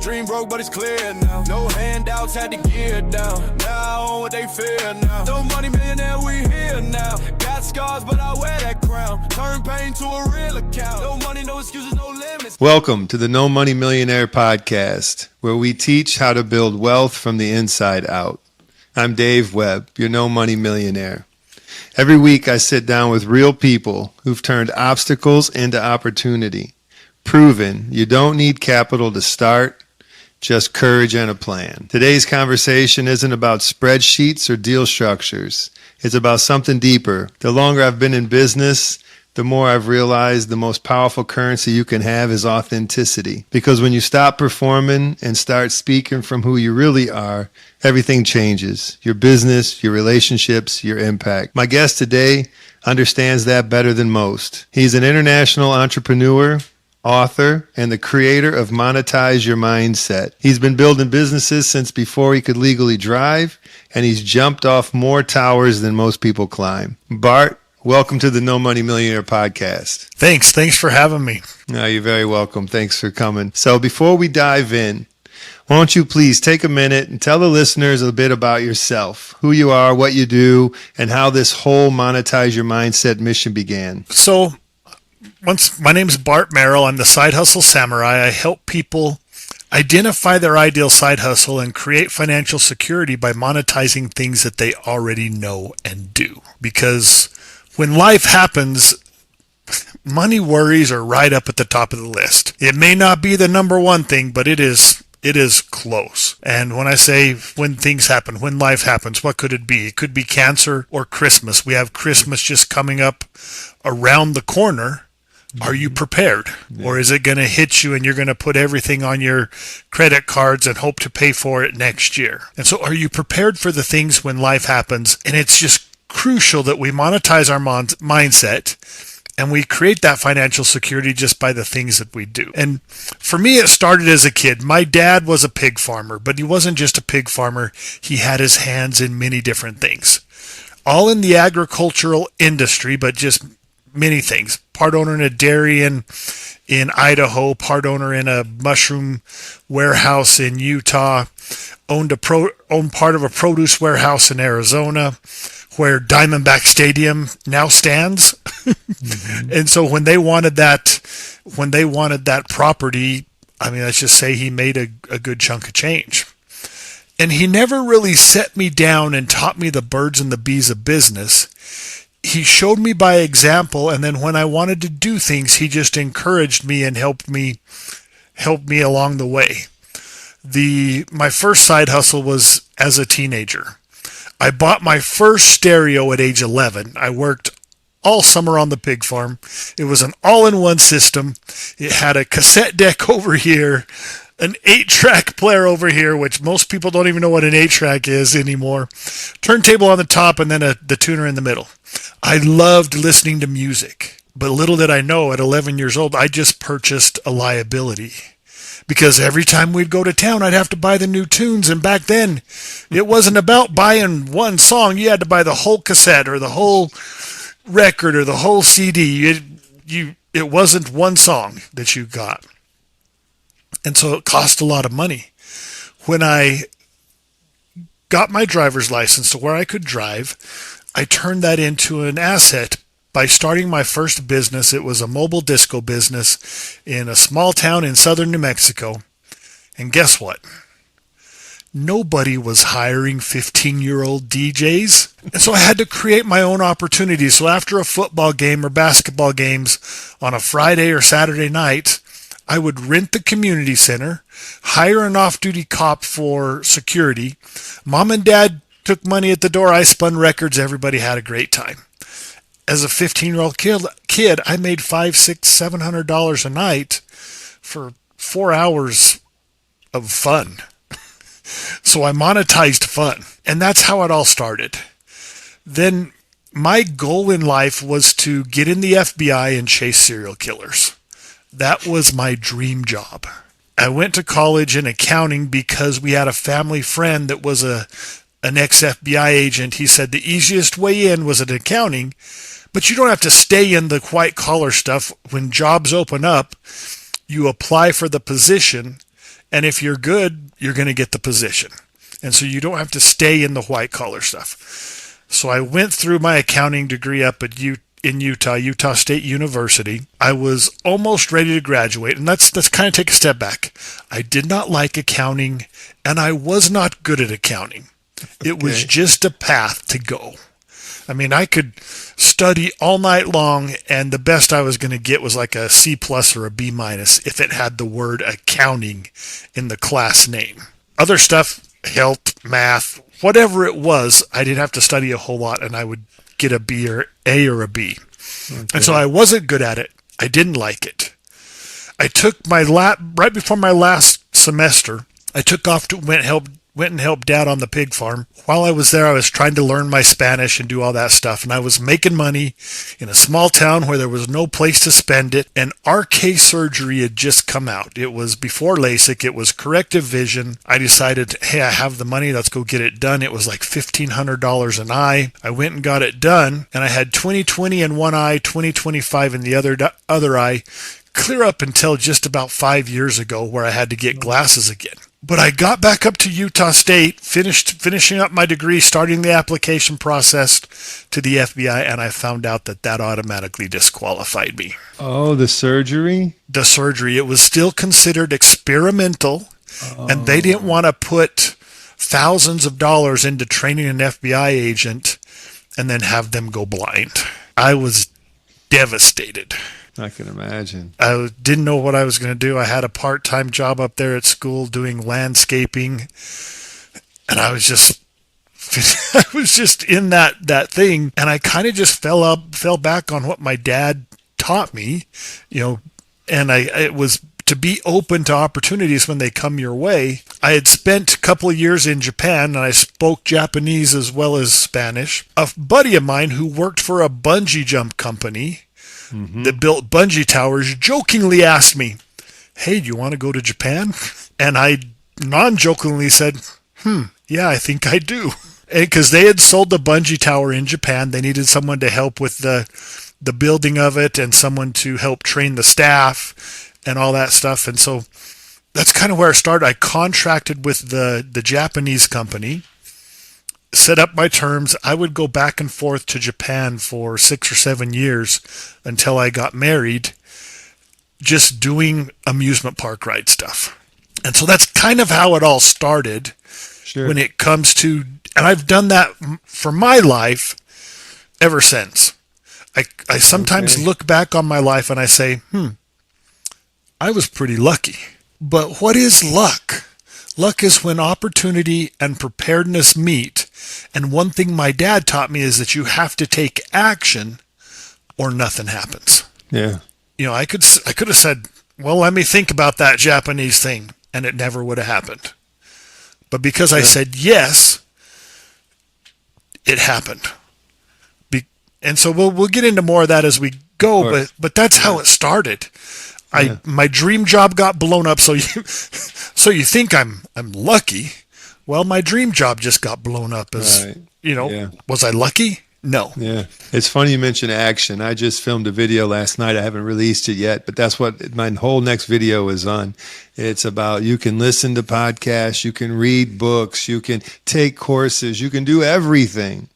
dream broke, but it's clear now. No handouts, had to get down. Now what they fear now. No money millionaire, we here now. Got scars, but I wear that crown. Turn pain to a real account. No money, no excuses, no limits. Welcome to the No Money Millionaire podcast, where we teach how to build wealth from the inside out. I'm Dave Webb, your No Money Millionaire. Every week I sit down with real people who've turned obstacles into opportunity, proven you don't need capital to start, just courage and a plan. Today's conversation isn't about spreadsheets or deal structures. It's about something deeper. The longer I've been in business, the more I've realized the most powerful currency you can have is authenticity. Because when you stop performing and start speaking from who you really are, everything changes. Your business, your relationships, your impact. My guest today understands that better than most. He's an international entrepreneur, author, and the creator of Monetize Your Mindset. He's been building businesses since before he could legally drive, and he's jumped off more towers than most people climb. Bart, welcome to the No Money Millionaire podcast. Thanks for having me. No, you're very welcome. Thanks for coming. So before we dive in, why don't you please take a minute and tell the listeners a bit about yourself, who you are, what you do, and how this whole Monetize Your Mindset mission began. So, my name is Bart Merrell. I'm the Side Hustle Samurai. I help people identify their ideal side hustle and create financial security by monetizing things that they already know and do. Because when life happens, money worries are right up at the top of the list. It may not be the number one thing, but it is close. And when I say when things happen, when life happens, what could it be? It could be cancer or Christmas. We have Christmas just coming up around the corner. Are you prepared? Or is it going to hit you and you're going to put everything on your credit cards and hope to pay for it next year? And so are you prepared for the things when life happens? And it's just crucial that we monetize our mindset and we create that financial security just by the things that we do. And for me, it started as a kid. My dad was a pig farmer, but he wasn't just a pig farmer. He had his hands in many different things, all in the agricultural industry, but just many things. Part owner in a dairy in Idaho, part owner in a mushroom warehouse in Utah, owned part of a produce warehouse in Arizona, where Diamondback Stadium now stands. Mm-hmm. And so when they wanted that property, I mean, let's just say he made a good chunk of change. And he never really set me down and taught me the birds and the bees of business. He showed me by example, and then when I wanted to do things, he just encouraged me and helped me along the way. My first side hustle was as a teenager. I bought my first stereo at age 11. I worked all summer on the pig farm. It was an all-in-one system. It had a cassette deck over here, an 8-track player over here, which most people don't even know what an 8-track is anymore, turntable on the top, and then the tuner in the middle. I loved listening to music, but little did I know at 11 years old, I just purchased a liability. Because every time we'd go to town, I'd have to buy the new tunes. And back then, it wasn't about buying one song. You had to buy the whole cassette or the whole record or the whole CD. It wasn't one song that you got. And so it cost a lot of money. When I got my driver's license to where I could drive, I turned that into an asset by starting my first business. It was a mobile disco business in a small town in southern New Mexico. And guess what? Nobody was hiring 15-year-old DJs. And so I had to create my own opportunities. So after a football game or basketball games on a Friday or Saturday night, I would rent the community center, hire an off-duty cop for security. Mom and Dad took money at the door. I spun records. Everybody had a great time. As a 15-year-old kid, I made $500, $600, $700 a night for 4 hours of fun. So I monetized fun. And that's how it all started. Then my goal in life was to get in the FBI and chase serial killers. That was my dream job. I went to college in accounting because we had a family friend that was an ex-FBI agent. He said the easiest way in was in accounting, but you don't have to stay in the white-collar stuff. When jobs open up, you apply for the position, And if you're good, you're going to get the position. And so you don't have to stay in the white collar stuff. So I went through my accounting degree up at in Utah State University. I was almost ready to graduate. And let's kind of take a step back. I did not like accounting, and I was not good at accounting. It was just a path to go. I mean, I could study all night long, and the best I was going to get was like a C plus or a B minus if it had the word accounting in the class name. Other stuff, health, math, whatever it was, I didn't have to study a whole lot, and I would get a B or A or a B. Okay. And so I wasn't good at it. I didn't like it. I took right before my last semester, I took off to went and helped Dad on the pig farm. While I was there, I was trying to learn my Spanish and do all that stuff. And I was making money in a small town where there was no place to spend it. And RK surgery had just come out. It was before LASIK. It was corrective vision. I decided, hey, I have the money. Let's go get it done. It was like $1,500 an eye. I went and got it done. And I had 20/20 in one eye, 20/25 in the other eye, clear up until just about 5 years ago where I had to get glasses again. But I got back up to Utah State, finishing up my degree, starting the application process to the FBI, and I found out that automatically disqualified me. Oh, the surgery? The surgery. It was still considered experimental, and they didn't want to put thousands of dollars into training an FBI agent and then have them go blind. I was devastated. I can imagine. I didn't know what I was going to do. I had a part-time job up there at school doing landscaping, and I was just in that thing, and I kind of just fell back on what my dad taught me, and it was to be open to opportunities when they come your way. I had spent a couple of years in Japan, and I spoke Japanese as well as Spanish. A buddy of mine who worked for a bungee jump company that built bungee towers jokingly asked me, hey, do you want to go to Japan? And I non-jokingly said, yeah, I think I do. Because they had sold the bungee tower in Japan. They needed someone to help with the building of it and someone to help train the staff and all that stuff. And so that's kind of where it started. I contracted with the Japanese company, set up my terms. I would go back and forth to Japan for 6 or 7 years until I got married, just doing amusement park ride stuff. And so that's kind of how it all started. Sure. When it comes to, and I've done that for my life ever since. I sometimes look back on my life and I say, I was pretty lucky. But what is luck? Luck is when opportunity and preparedness meet. And one thing my dad taught me is that you have to take action or nothing happens. Yeah. I could have said, well, let me think about that Japanese thing, and it never would have happened. But because I said yes, it happened. And so we'll get into more of that as we go, but that's how it started. My dream job got blown up, so you think I'm lucky. Well, my dream job just got blown up as, Was I lucky? No. Yeah. It's funny you mentioned action. I just filmed a video last night. I haven't released it yet, but that's what my whole next video is on. It's about you can listen to podcasts, you can read books, you can take courses, you can do everything.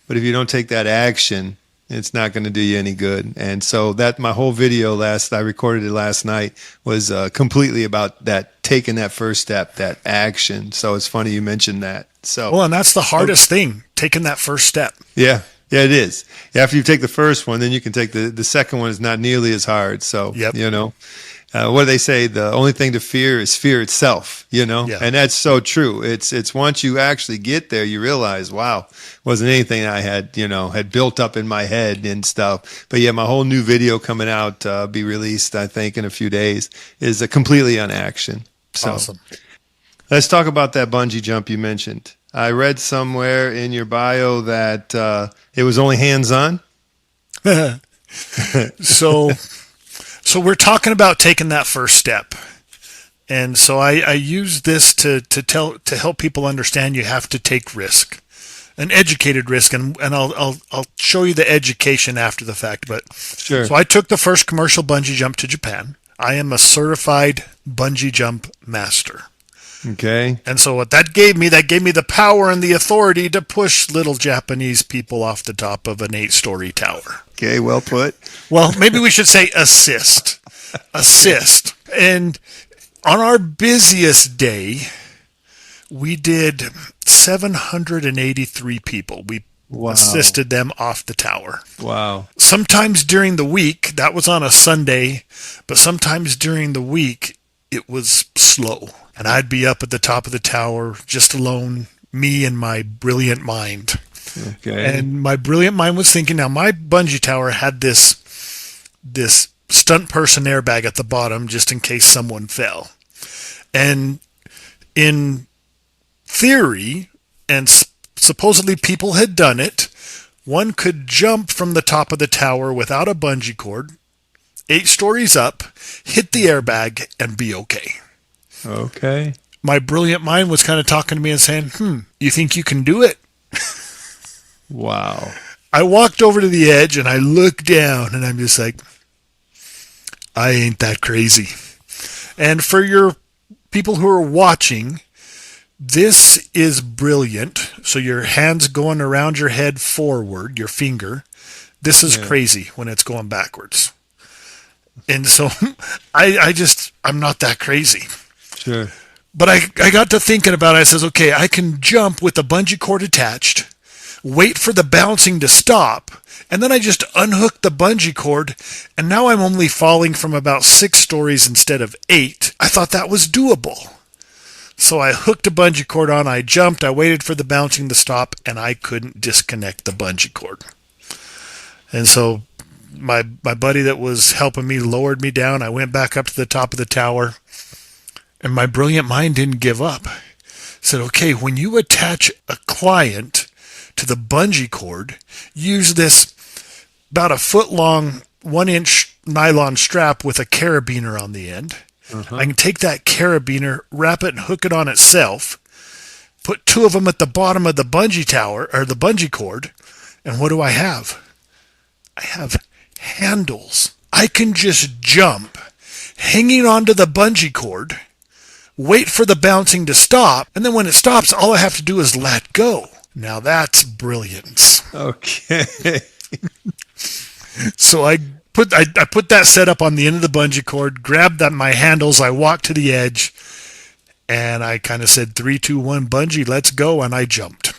But if you don't take that action, it's not going to do you any good. And so that my whole video I recorded it last night, was completely about that, taking that first step, that action. So it's funny you mentioned that. So and that's the hardest thing, taking that first step. Yeah, it is. After you take the first one, then you can take the second one is not nearly as hard. So, what do they say? The only thing to fear is fear itself, and that's so true. It's once you actually get there, you realize, wow, wasn't anything I had built up in my head and stuff. But yeah, my whole new video coming out, be released, I think in a few days, is completely on action. So awesome. Let's talk about that bungee jump you mentioned. I read somewhere in your bio that it was only hands-on. So we're talking about taking that first step. And so I use this to help people understand you have to take risk, an educated risk. And I'll show you the education after the fact. But sure. So I took the first commercial bungee jump to Japan. I am a certified bungee jump master. Okay. And so what that gave me the power and the authority to push little Japanese people off the top of an 8-story tower. Okay, well put. Well, maybe we should say assist. Assist. And on our busiest day, we did 783 people. We assisted them off the tower. Wow. Sometimes during the week, that was on a Sunday, but sometimes during the week, it was slow. And I'd be up at the top of the tower, just alone, me and my brilliant mind. Okay. And my brilliant mind was thinking, now my bungee tower had this stunt person airbag at the bottom just in case someone fell. And in theory, and supposedly people had done it, one could jump from the top of the tower without a bungee cord, 8 stories up, hit the airbag, and be okay. Okay. My brilliant mind was kind of talking to me and saying, you think you can do it? Wow. I walked over to the edge and I looked down and I'm just like, I ain't that crazy. And for your people who are watching, this is brilliant. So your hand's going around your head forward, your finger. This is crazy when it's going backwards. And so I'm not that crazy. Sure. But I got to thinking about it. I says, okay, I can jump with the bungee cord attached, wait for the bouncing to stop, and then I just unhook the bungee cord, and now I'm only falling from about 6 stories instead of 8. I thought that was doable. So I hooked a bungee cord on, I jumped, I waited for the bouncing to stop, and I couldn't disconnect the bungee cord. And so my buddy that was helping me lowered me down. I went back up to the top of the tower, and my brilliant mind didn't give up. Said, okay, when you attach a client to the bungee cord, use this about a foot long, 1-inch nylon strap with a carabiner on the end. I can take that carabiner, wrap it and hook it on itself, put 2 of them at the bottom of the bungee tower or the bungee cord. And what do I have? I have handles. I can just jump hanging onto the bungee cord, wait for the bouncing to stop, and then when it stops, all I have to do is let go. Now that's brilliance. Okay. So I put that setup on the end of the bungee cord, grabbed my handles, I walked to the edge, and I kind of said 3, 2, 1 bungee, let's go, and I jumped.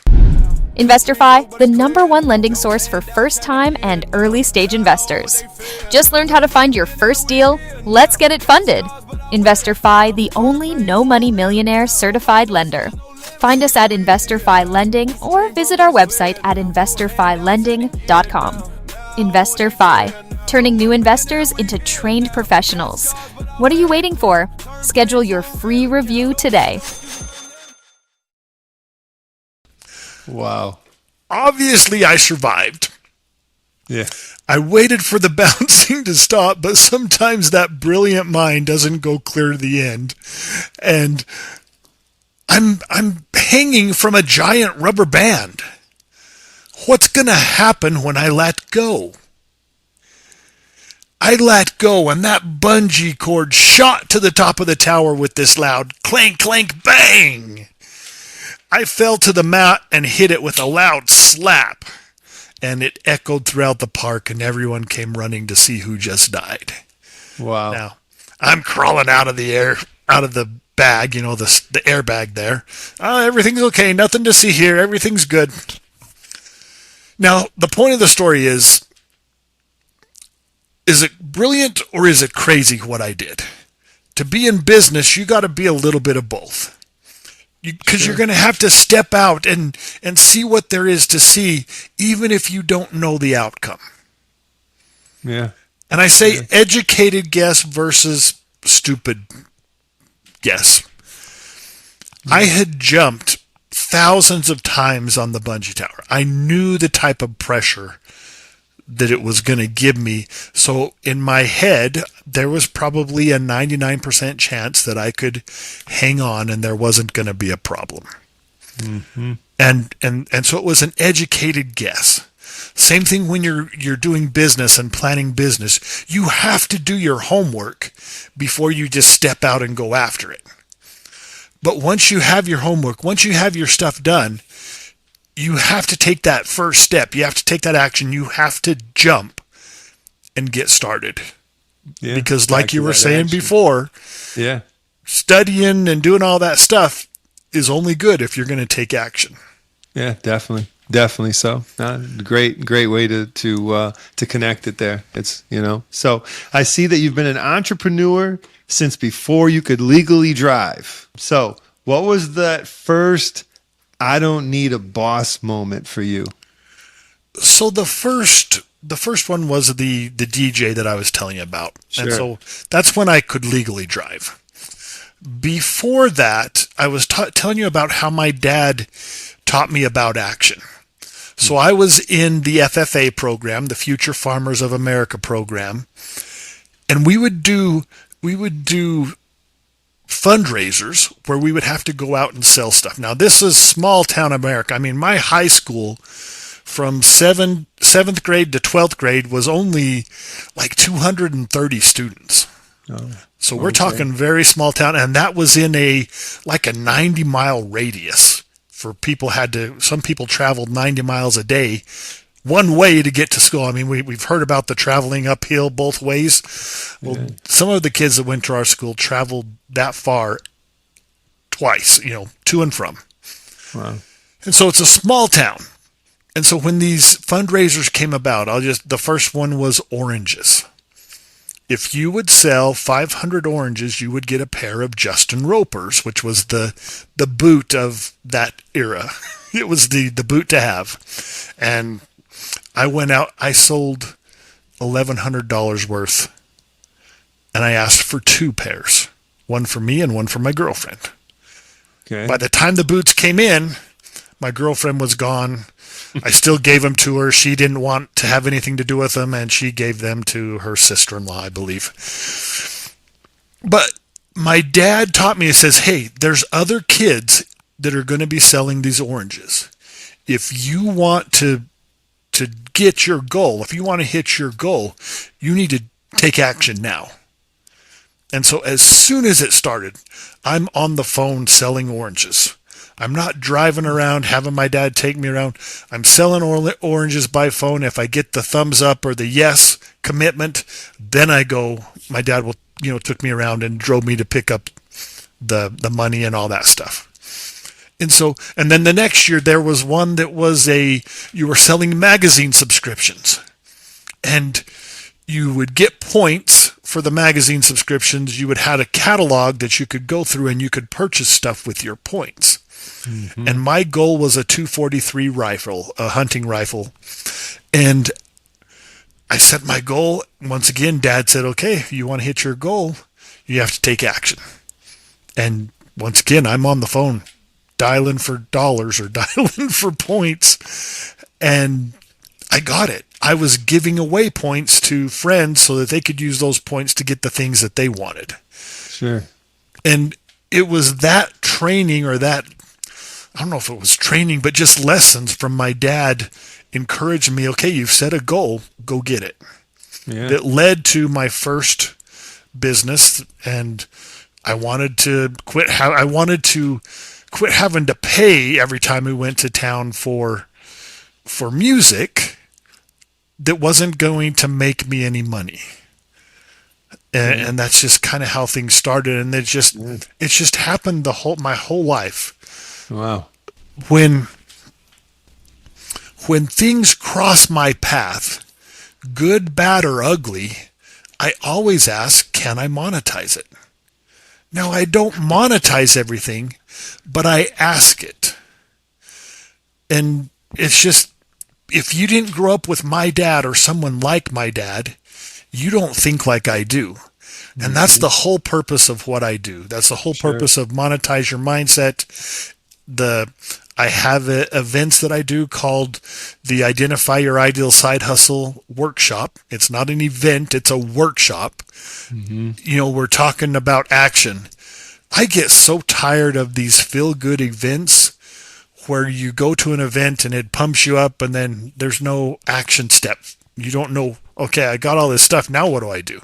InvestorFi, the #1 lending source for first-time and early-stage investors. Just learned how to find your first deal? Let's get it funded. InvestorFi, the only No Money Millionaire certified lender. Find us at InvestorFi Lending or visit our website at investorfilending.com. InvestorFi, turning new investors into trained professionals. What are you waiting for? Schedule your free review today. Wow. Obviously, I survived. Yeah. I waited for the bouncing to stop, but sometimes that brilliant mind doesn't go clear to the end. And I'm hanging from a giant rubber band. What's going to happen when I let go? I let go, and that bungee cord shot to the top of the tower with this loud clank, clank, bang. I fell to the mat and hit it with a loud slap, and it echoed throughout the park, and everyone came running to see who just died. Wow. Now, I'm crawling out of the bag, the airbag there. Everything's okay, nothing to see here, everything's good. Now, the point of the story is it brilliant or is it crazy what I did? To be in business, you got to be a little bit of both. Because you're going to have to step out and see what there is to see, even if you don't know the outcome. Yeah. And I say educated guess versus stupid guess. I had jumped thousands of times on the bungee tower. I knew the type of pressure that it was going to give me. So in my head, there was probably a 99% chance that I could hang on and there wasn't going to be a problem. Mm-hmm. And so it was an educated guess. Same thing when you're doing business and planning business. You have to do your homework before you just step out and go after it. But once you have your homework, once you have your stuff done, you have to take that first step. You have to take that action. You have to jump and get started. Yeah, because like you were saying before, yeah, studying and doing all that stuff is only good if you're going to take action. Yeah, definitely so. Great way to connect it there. It's, so I see that you've been an entrepreneur since before you could legally drive. So what was that first I don't need a boss moment for you? So the first one was the DJ that I was telling you about. Sure. And so that's when I could legally drive. Before that, I was telling you about how my dad taught me about action. So I was in the FFA program, the Future Farmers of America program, and we would do fundraisers where we would have to go out and sell stuff. Now, this is small town America. I mean, my high school from 7th grade to 12th grade was only like 230 students. Oh, so we're talking very small town, and that was in a 90-mile radius for people some people traveled 90 miles a day one way to get to school. I mean, we've heard about the traveling uphill both ways. Well, some of the kids that went to our school traveled that far twice, to and from. Wow. And so it's a small town. And so when these fundraisers came about, the first one was oranges. If you would sell 500 oranges, you would get a pair of Justin Ropers, which was the boot of that era. It was the boot to have. And I went out, I sold $1,100 worth, and I asked for 2 pairs, one for me and one for my girlfriend. Okay. By the time the boots came in, my girlfriend was gone. I still gave them to her. She didn't want to have anything to do with them, and she gave them to her sister-in-law, I believe. But my dad taught me, he says, hey, there's other kids that are going to be selling these oranges. If you want to get your goal, if you want to hit your goal, you need to take action now. And so as soon as it started, I'm on the phone selling oranges. I'm not driving around having my dad take me around. I'm selling oranges by phone. If I get the thumbs up or the yes commitment, then I go. My dad took me around and drove me to pick up the money and all that stuff. And then the next year there was one that was you were selling magazine subscriptions, and you would get points for the magazine subscriptions. You would have a catalog that you could go through and you could purchase stuff with your points. Mm-hmm. And my goal was a .243 rifle, a hunting rifle. And I set my goal. Once again, Dad said, okay, if you want to hit your goal, you have to take action. And once again, I'm on the phone dialing for dollars or dialing for points. And I got it. I was giving away points to friends so that they could use those points to get the things that they wanted. Sure. And it was that training or that, I don't know if it was training, but just lessons from my dad encouraging me, okay, you've set a goal, go get it. Yeah. That led to my first business, and I wanted to quit having to pay every time we went to town for music that wasn't going to make me any money. And that's just kind of how things started, and it just happened my whole life. Wow. When things cross my path, good, bad, or ugly, I always ask, can I monetize it? Now, I don't monetize everything, but I ask it. And it's just, if you didn't grow up with my dad or someone like my dad, you don't think like I do. And that's the whole purpose of what I do. That's the whole purpose of Monetize Your Mindset. I have events that I do called the Identify Your Ideal Side Hustle Workshop. It's not an event, it's a workshop. Mm-hmm. We're talking about action. I get so tired of these feel-good events where you go to an event and it pumps you up and then there's no action step. You don't know, okay, I got all this stuff. Now what do I do?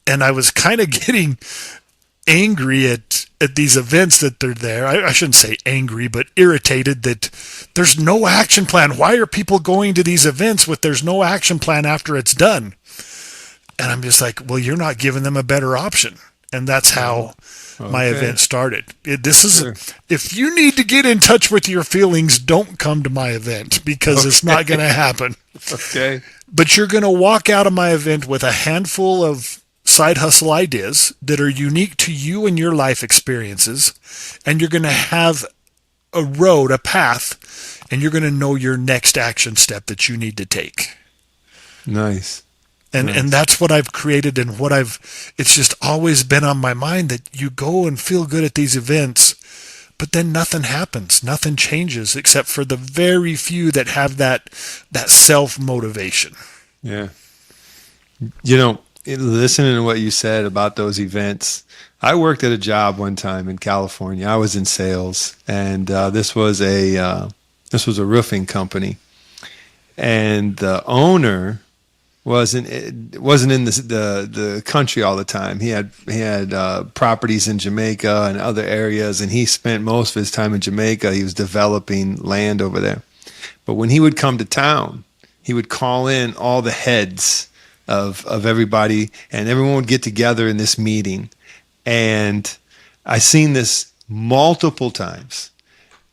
And I was kind of getting angry at these events that they're there. I shouldn't say angry, but irritated that there's no action plan. Why are people going to these events with there's no action plan after it's done? And I'm just like, well, you're not giving them a better option. And that's how my event started. If you need to get in touch with your feelings, don't come to my event because it's not going to happen. Okay. But you're going to walk out of my event with a handful of side hustle ideas that are unique to you and your life experiences. And you're going to have a path, and you're going to know your next action step that you need to take. Nice. And that's what I've created and it's just always been on my mind that you go and feel good at these events, but then nothing happens. Nothing changes except for the very few that have that self-motivation. Yeah. You know, listening to what you said about those events, I worked at a job one time in California. I was in sales, and this was a roofing company, and the owner wasn't in the country all the time. He had properties in Jamaica and other areas, and he spent most of his time in Jamaica. He was developing land over there. But when he would come to town, he would call in all the heads of everybody, and everyone would get together in this meeting. And I seen this multiple times.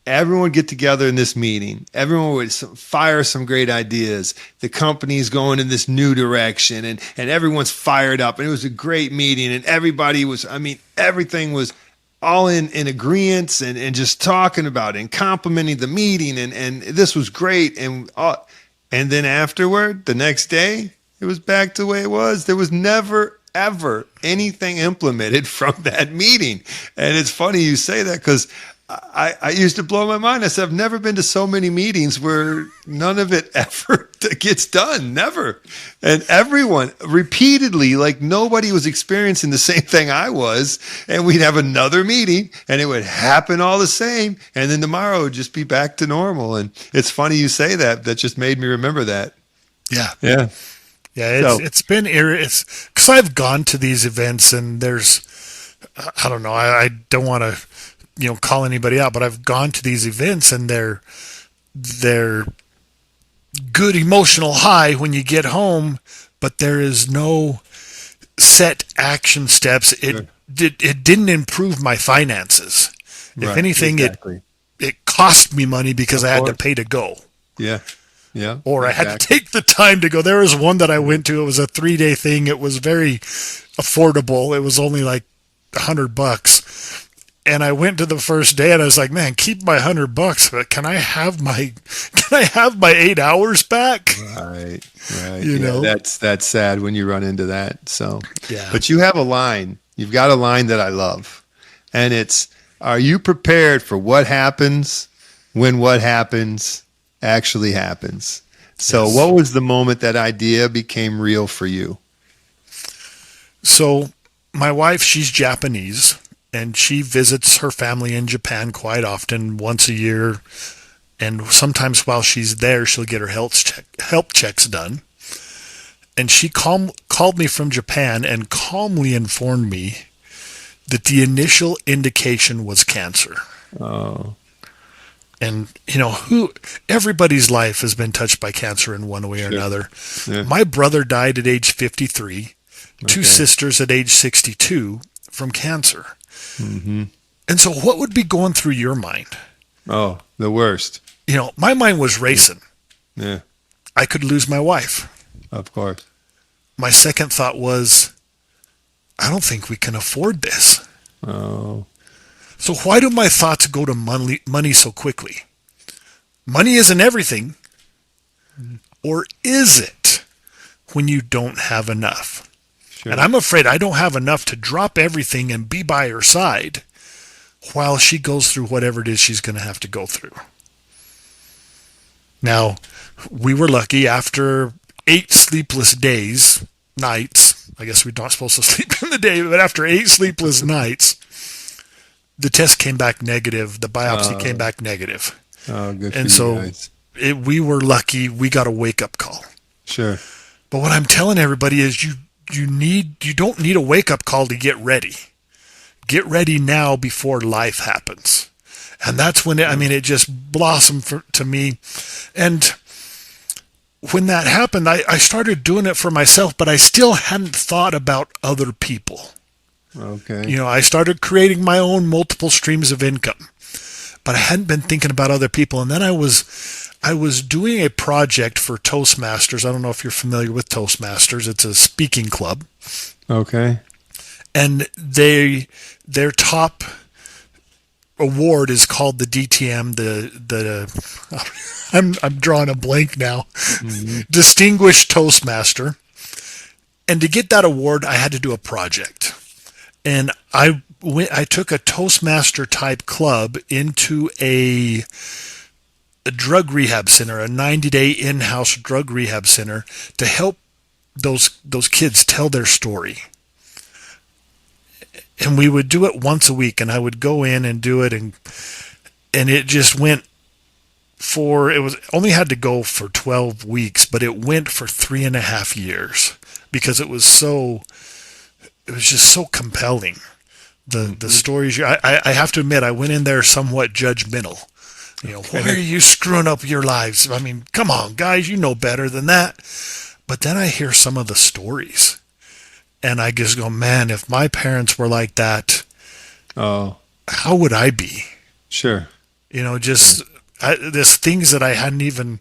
Everyone would get together in this meeting. Everyone would fire some great ideas. The company's going in this new direction, and everyone's fired up. And it was a great meeting, and everybody was, everything was all in agreement and just talking about it and complimenting the meeting. And this was great. And then afterward, the next day, it was back to the way it was. There was never, ever anything implemented from that meeting. And it's funny you say that because I used to blow my mind. I said, I've never been to so many meetings where none of it ever gets done. Never. And everyone repeatedly, like nobody was experiencing the same thing I was. And we'd have another meeting and it would happen all the same. And then tomorrow it would just be back to normal. And it's funny you say that. That just made me remember that. Yeah. Yeah. Yeah. It's been because I've gone to these events and I don't know. I don't want to, call anybody out, but I've gone to these events and they're good emotional high when you get home, but there is no set action steps. It didn't improve my finances. If anything, exactly. it cost me money because I had to pay to go. Yeah. Yeah. Or I had to take the time to go. There was one that I went to. It was a 3-day thing. It was very affordable. It was only like $100. And I went to the first day and I was like, man, keep my $100, but can I have my 8 hours back? Right. That's sad when you run into that. So, yeah. But you have a line. You've got a line that I love. And it's, are you prepared for what happens when what happens actually happens? So yes. What was the moment that idea became real for you? So my wife, she's Japanese. And she visits her family in Japan quite often, once a year. And sometimes while she's there, she'll get her health checks done. And she called me from Japan and calmly informed me that the initial indication was cancer. Oh. And, everybody's life has been touched by cancer in one way or another. Yeah. My brother died at age 53, two sisters at age 62 from cancer. Mm-hmm. And so what would be going through your mind? Oh, the worst. My mind was racing. Yeah. I could lose my wife. Of course. My second thought was, I don't think we can afford this. Oh. So why do my thoughts go to money so quickly? Money isn't everything. Or is it when you don't have enough? Sure. And I'm afraid I don't have enough to drop everything and be by her side while she goes through whatever it is she's going to have to go through. Now, we were lucky after 8 sleepless nights, I guess we're not supposed to sleep in the day, but after 8 sleepless nights, the test came back negative. The biopsy came back negative. Oh, good for And you so guys. we were lucky. We got a wake-up call. Sure. But what I'm telling everybody is you don't need a wake-up call to get ready. Get ready now before life happens. And that's when it just blossomed to me. And when that happened, I started doing it for myself, but I still hadn't thought about other people. Okay. I started creating my own multiple streams of income, but I hadn't been thinking about other people. And then I was doing a project for Toastmasters. I don't know if you're familiar with Toastmasters. It's a speaking club. Okay. And their top award is called the DTM, I'm drawing a blank now. Mm-hmm. Distinguished Toastmaster. And to get that award, I had to do a project. And I took a Toastmaster type club into a drug rehab center, a 90-day in-house drug rehab center, to help those kids tell their story. And we would do it once a week, and I would go in and do it, and it just went only had to go for 12 weeks, but it went for 3.5 years because it was just so compelling. The stories, I have to admit, I went in there somewhat judgmental. Why are you screwing up your lives? I mean, come on, guys, you know better than that. But then I hear some of the stories, and I just go, man, if my parents were like that, how would I be? Sure. There's things that I hadn't even,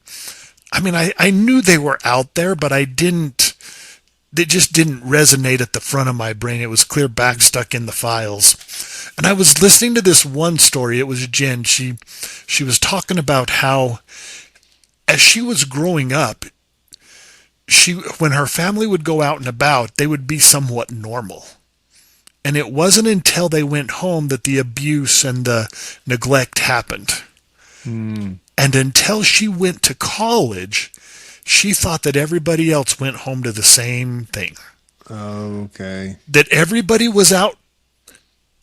I knew they were out there, but they just didn't resonate at the front of my brain. It was clear back stuck in the files. And I was listening to this one story. It was Jen. She was talking about how as she was growing up, when her family would go out and about, they would be somewhat normal. And it wasn't until they went home that the abuse and the neglect happened. And until she went to college, she thought that everybody else went home to the same thing. Okay. That everybody was out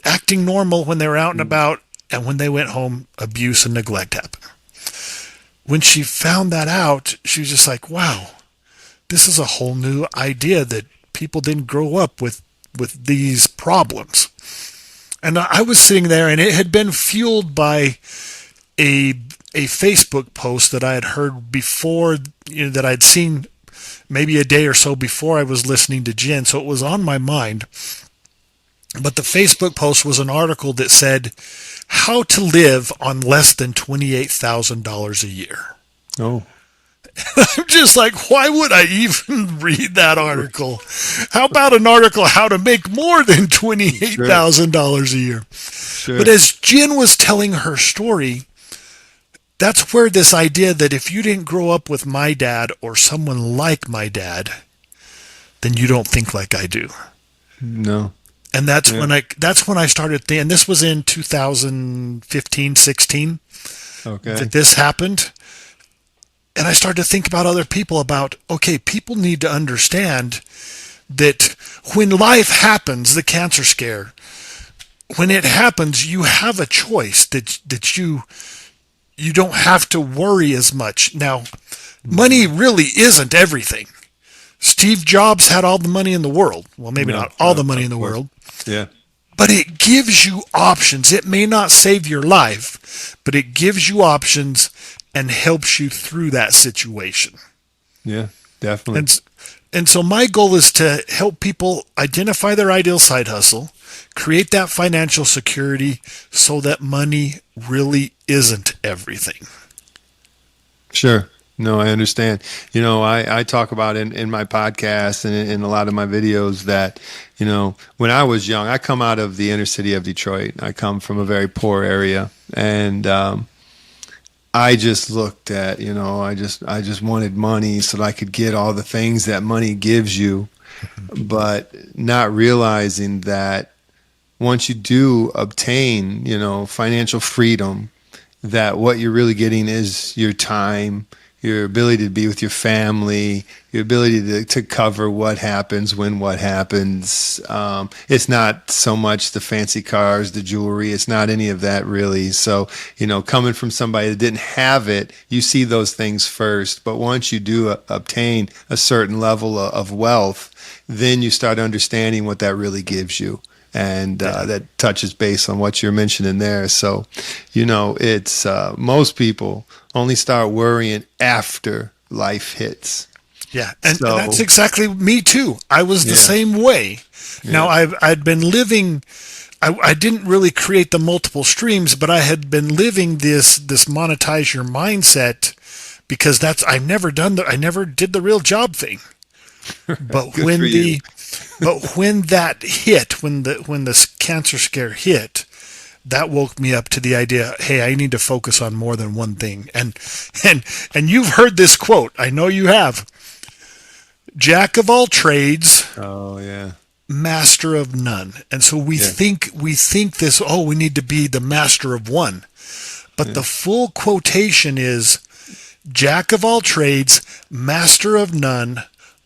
acting normal when they were out and about, and when they went home, abuse and neglect happened. When she found that out, she was just like, wow, this is a whole new idea that people didn't grow up with these problems. And I was sitting there, and it had been fueled by a Facebook post that I had heard before, that I'd seen maybe a day or so before I was listening to Jen. So it was on my mind. But the Facebook post was an article that said how to live on less than $28,000 a year. Oh. I'm just like, why would I even read that article? How about an article how to make more than $28,000 a year? Sure. But as Jen was telling her story, that's where this idea that if you didn't grow up with my dad or someone like my dad, then you don't think like I do. No. And that's when I started thinking, and this was in 2015, 16, that this happened. And I started to think about other people, people need to understand that when life happens, the cancer scare, when it happens, you have a choice that you don't have to worry as much. Now, money really isn't everything. Steve Jobs had all the money in the world. Well, maybe not all the money in the world. Yeah. But it gives you options. It may not save your life, but it gives you options and helps you through that situation. Yeah, definitely. And so my goal is to help people identify their ideal side hustle, create that financial security so that money really isn't everything. Sure. No, I understand. I talk about in my podcast and in a lot of my videos that, when I was young, I come out of the inner city of Detroit. I come from a very poor area. And I just looked at, I just wanted money so that I could get all the things that money gives you, but not realizing that once you do obtain, financial freedom, that what you're really getting is your time, your ability to be with your family, your ability to cover what happens when what happens. It's not so much the fancy cars, the jewelry. It's not any of that really. So, coming from somebody that didn't have it, you see those things first. But once you do obtain a certain level of wealth, then you start understanding what that really gives you. And that touches base on what you're mentioning there. So, it's most people only start worrying after life hits. Yeah, and that's exactly me too. I was the same way. Yeah. Now, I'd been living, I didn't really create the multiple streams, but I had been living this monetize your mindset, because I never did the real job thing. But when that hit, when the cancer scare hit, that woke me up to the idea, hey, I need to focus on more than one thing. And you've heard this quote. I know you have. Jack of all trades. Oh yeah. Master of none. And so we think this, we need to be the master of one. But the full quotation is Jack of all trades, master of none,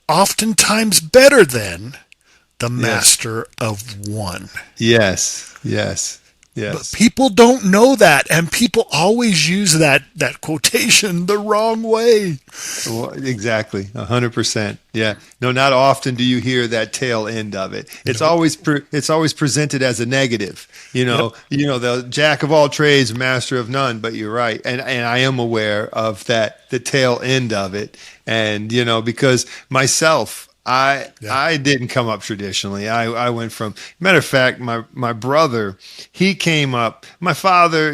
oftentimes better than the master of one. Yes. But people don't know that, and people always use that quotation the wrong way. Well, exactly, 100%. Yeah, no, not often do you hear that tail end of it. It's always presented as a negative. The jack of all trades, master of none. But you're right, and I am aware of that, the tail end of it, and because myself. I didn't come up traditionally. I went from, matter of fact, my brother, he came up, my father,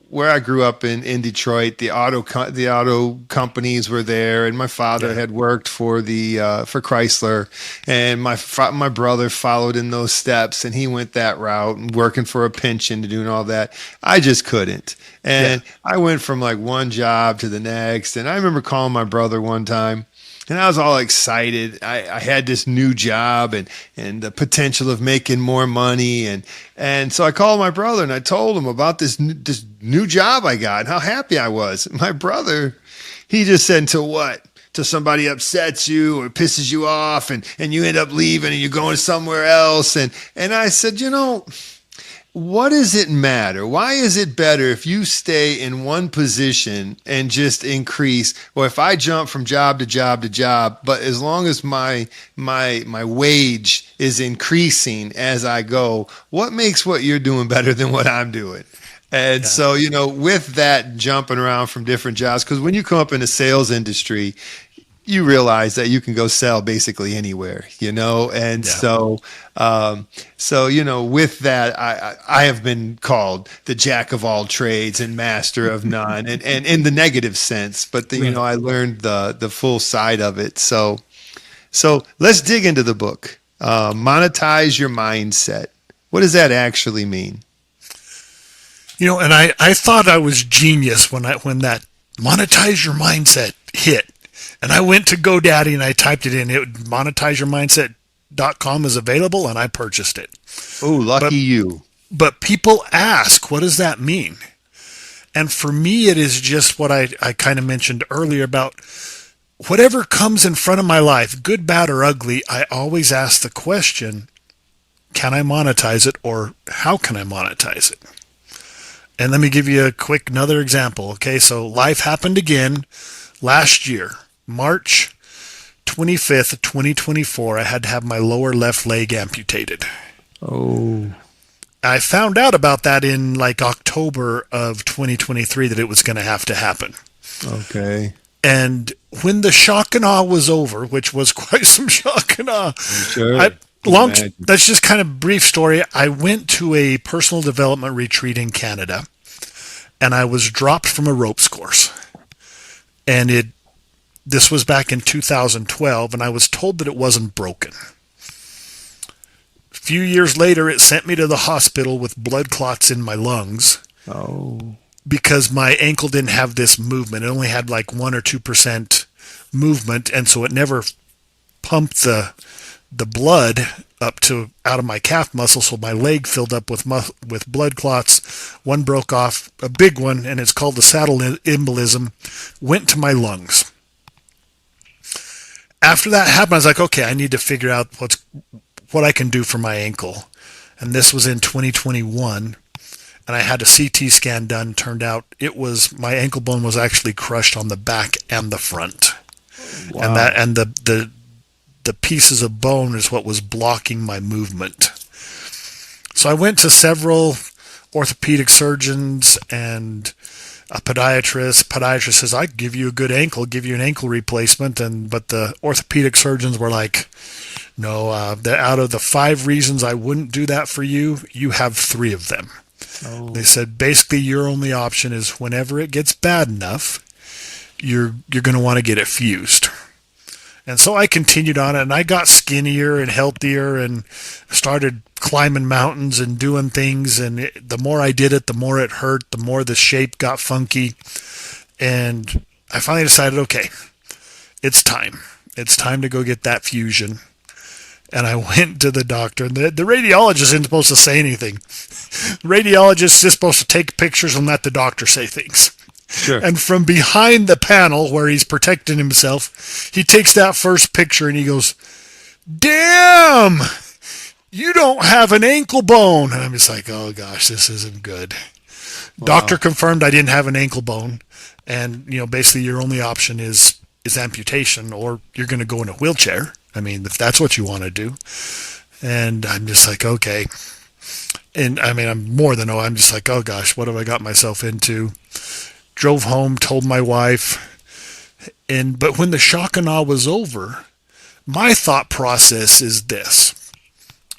where I grew up in Detroit, the auto companies were there, and my father had worked for for Chrysler, and my brother followed in those steps, and he went that route and working for a pension to doing all that. I just couldn't. And I went from like one job to the next. And I remember calling my brother one time, and I was all excited. I had this new job and the potential of making more money. And so I called my brother and I told him about this new job I got and how happy I was. My brother, he just said, until what? Till somebody upsets you or pisses you off and you end up leaving and you're going somewhere else. And I said, what does it matter? Why is it better if you stay in one position and just increase, or if I jump from job to job to job, but as long as my wage is increasing as I go, what makes what you're doing better than what I'm doing? And so, with that jumping around from different jobs, because when you come up in the sales industry, you realize that you can go sell basically anywhere, and so with that, I have been called the jack of all trades and master of none, and in the negative sense, but I learned the full side of it. So let's dig into the book. Monetize your mindset. What does that actually mean? And I thought I was genius when that monetize your mindset hit. And I went to GoDaddy and I typed it in. MonetizeYourMindset.com is available, and I purchased it. Oh, lucky you. But people ask, what does that mean? And for me, it is just what I kind of mentioned earlier about whatever comes in front of my life, good, bad, or ugly. I always ask the question, can I monetize it, or how can I monetize it? And let me give you another example. Okay, so life happened again last year. March 25th, 2024, I had to have my lower left leg amputated. Oh. I found out about that in like October of 2023 that it was going to have to happen. Okay. And when the shock and awe was over, which was quite some shock and awe, sure. That's just kind of brief story. I went to a personal development retreat in Canada, and I was dropped from a ropes course. And this was back in 2012, and I was told that it wasn't broken. A few years later, it sent me to the hospital with blood clots in my lungs. Oh. Because my ankle didn't have this movement. It only had like 1 or 2% movement, and so it never pumped the blood up to out of my calf muscle, so my leg filled up with blood clots. One broke off, a big one, and it's called the saddle embolism, went to my lungs. After that happened, I was like, okay, I need to figure out what I can do for my ankle. And this was in 2021, and I had a CT scan done. Turned out my ankle bone was actually crushed on the back and the front. Wow. And the pieces of bone is what was blocking my movement. So I went to several orthopedic surgeons and a podiatrist. Podiatrist says, I give you a good ankle, give you an ankle replacement. But the orthopedic surgeons were like, no, out of the 5 reasons I wouldn't do that for you, you have 3 of them. Oh. They said, basically your only option is whenever it gets bad enough, you're going to want to get it fused. And so I continued on it, and I got skinnier and healthier and started climbing mountains and doing things. And the more I did it, the more it hurt, the more the shape got funky. And I finally decided, okay, it's time. It's time to go get that fusion. And I went to the doctor, and the radiologist isn't supposed to say anything. The radiologist is just supposed to take pictures and let the doctor say things. Sure. And from behind the panel where he's protecting himself, he takes that first picture and he goes, damn, you don't have an ankle bone. And I'm just like, oh gosh, this isn't good. Wow. Doctor confirmed I didn't have an ankle bone. And, basically your only option is amputation, or you're going to go in a wheelchair. I mean, if that's what you want to do. And I'm just like, okay. And I mean, I'm just like, oh gosh, what have I got myself into? Drove home, told my wife, but when the shock and awe was over, my thought process is this: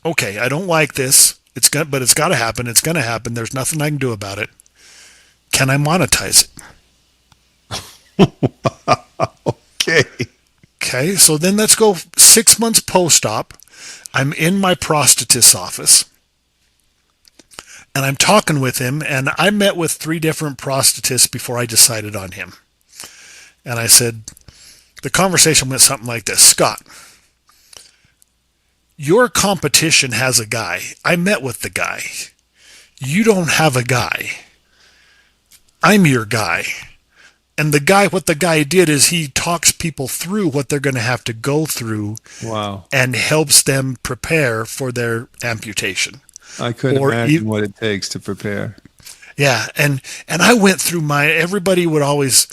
okay, I don't like this. But it's got to happen. It's going to happen. There's nothing I can do about it. Can I monetize it? Okay. Okay. So then let's go 6 months post-op. I'm in my prosthetist's office. And I'm talking with him, and I met with 3 different prosthetists before I decided on him. And I said, the conversation went something like this: Scott, your competition has a guy. I met with the guy. You don't have a guy. I'm your guy. And what the guy did is he talks people through what they're going to have to go through. Wow. And helps them prepare for their amputation. I couldn't imagine what it takes to prepare. Yeah, and I went through everybody would always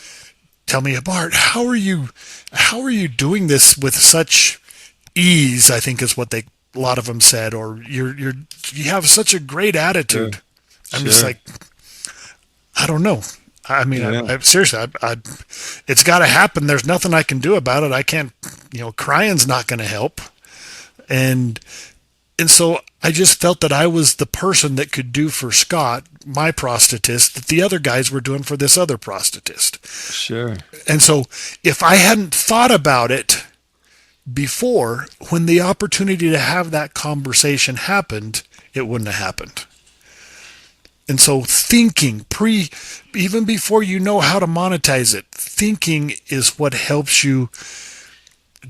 tell me, Bart, how are you doing this with such ease? I think is what a lot of them said, or you have such a great attitude. Sure. I'm just like, I don't know. I mean, yeah. Seriously, it's got to happen. There's nothing I can do about it. I can't, crying's not going to help. And so I just felt that I was the person that could do for Scott, my prosthetist, that the other guys were doing for this other prosthetist. Sure. And so if I hadn't thought about it before, when the opportunity to have that conversation happened, it wouldn't have happened. And so thinking, even before you know how to monetize it, thinking is what helps you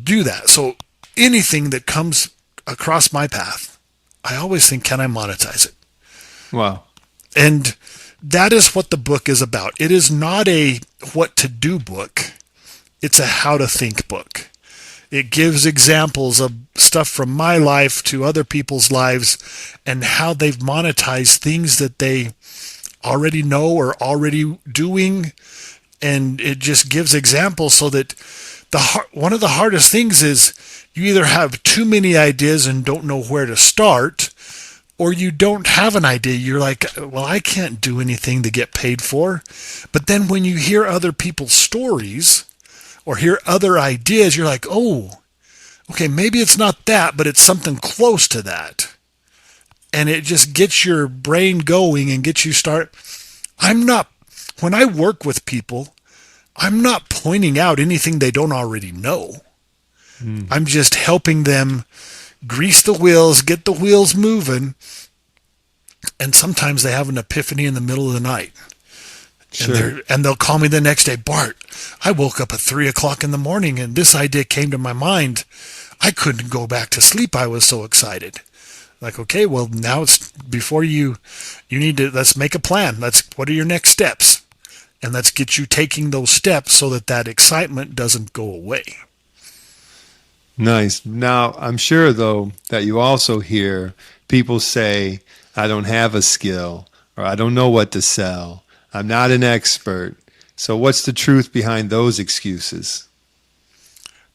do that. So anything that comes across my path, I always think, can I monetize it? Wow. And that is what the book is about. It is not a what to do book. It's a how to think book. It gives examples of stuff from my life to other people's lives and how they've monetized things that they already know or already doing. And it just gives examples so that one of the hardest things is you either have too many ideas and don't know where to start, or you don't have an idea. You're like, well, I can't do anything to get paid for. But then when you hear other people's stories or hear other ideas, you're like, oh, okay, maybe it's not that, but it's something close to that. And it just gets your brain going and gets you when I work with people, I'm not pointing out anything they don't already know. I'm just helping them grease the wheels, get the wheels moving. And sometimes they have an epiphany in the middle of the night. Sure. And they'll call me the next day, Bart, I woke up at 3:00 in the morning and this idea came to my mind. I couldn't go back to sleep. I was so excited. Like, okay, well, now it's before you need to, let's make a plan. What are your next steps? And let's get you taking those steps so that excitement doesn't go away. Nice. Now, I'm sure, though, that you also hear people say, I don't have a skill, or I don't know what to sell. I'm not an expert. So what's the truth behind those excuses?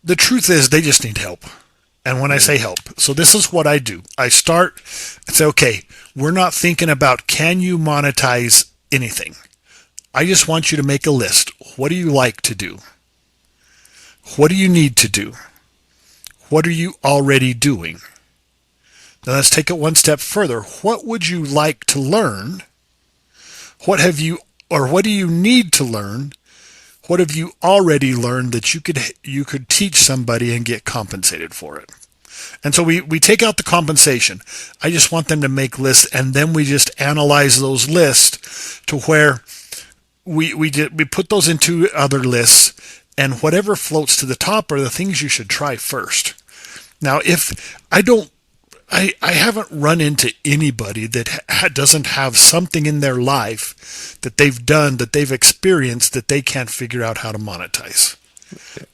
The truth is they just need help. And when I say help, so this is what I do. I start and say, okay, we're not thinking about can you monetize anything. I just want you to make a list. What do you like to do? What do you need to do? What are you already doing? Now let's take it one step further. What would you like to learn? What do you need to learn? What have you already learned that you could teach somebody and get compensated for it? And so we take out the compensation. I just want them to make lists, and then we just analyze those lists to where we put those into other lists, and whatever floats to the top are the things you should try first. Now, if I haven't run into anybody that doesn't have something in their life that they've done, that they've experienced, that they can't figure out how to monetize.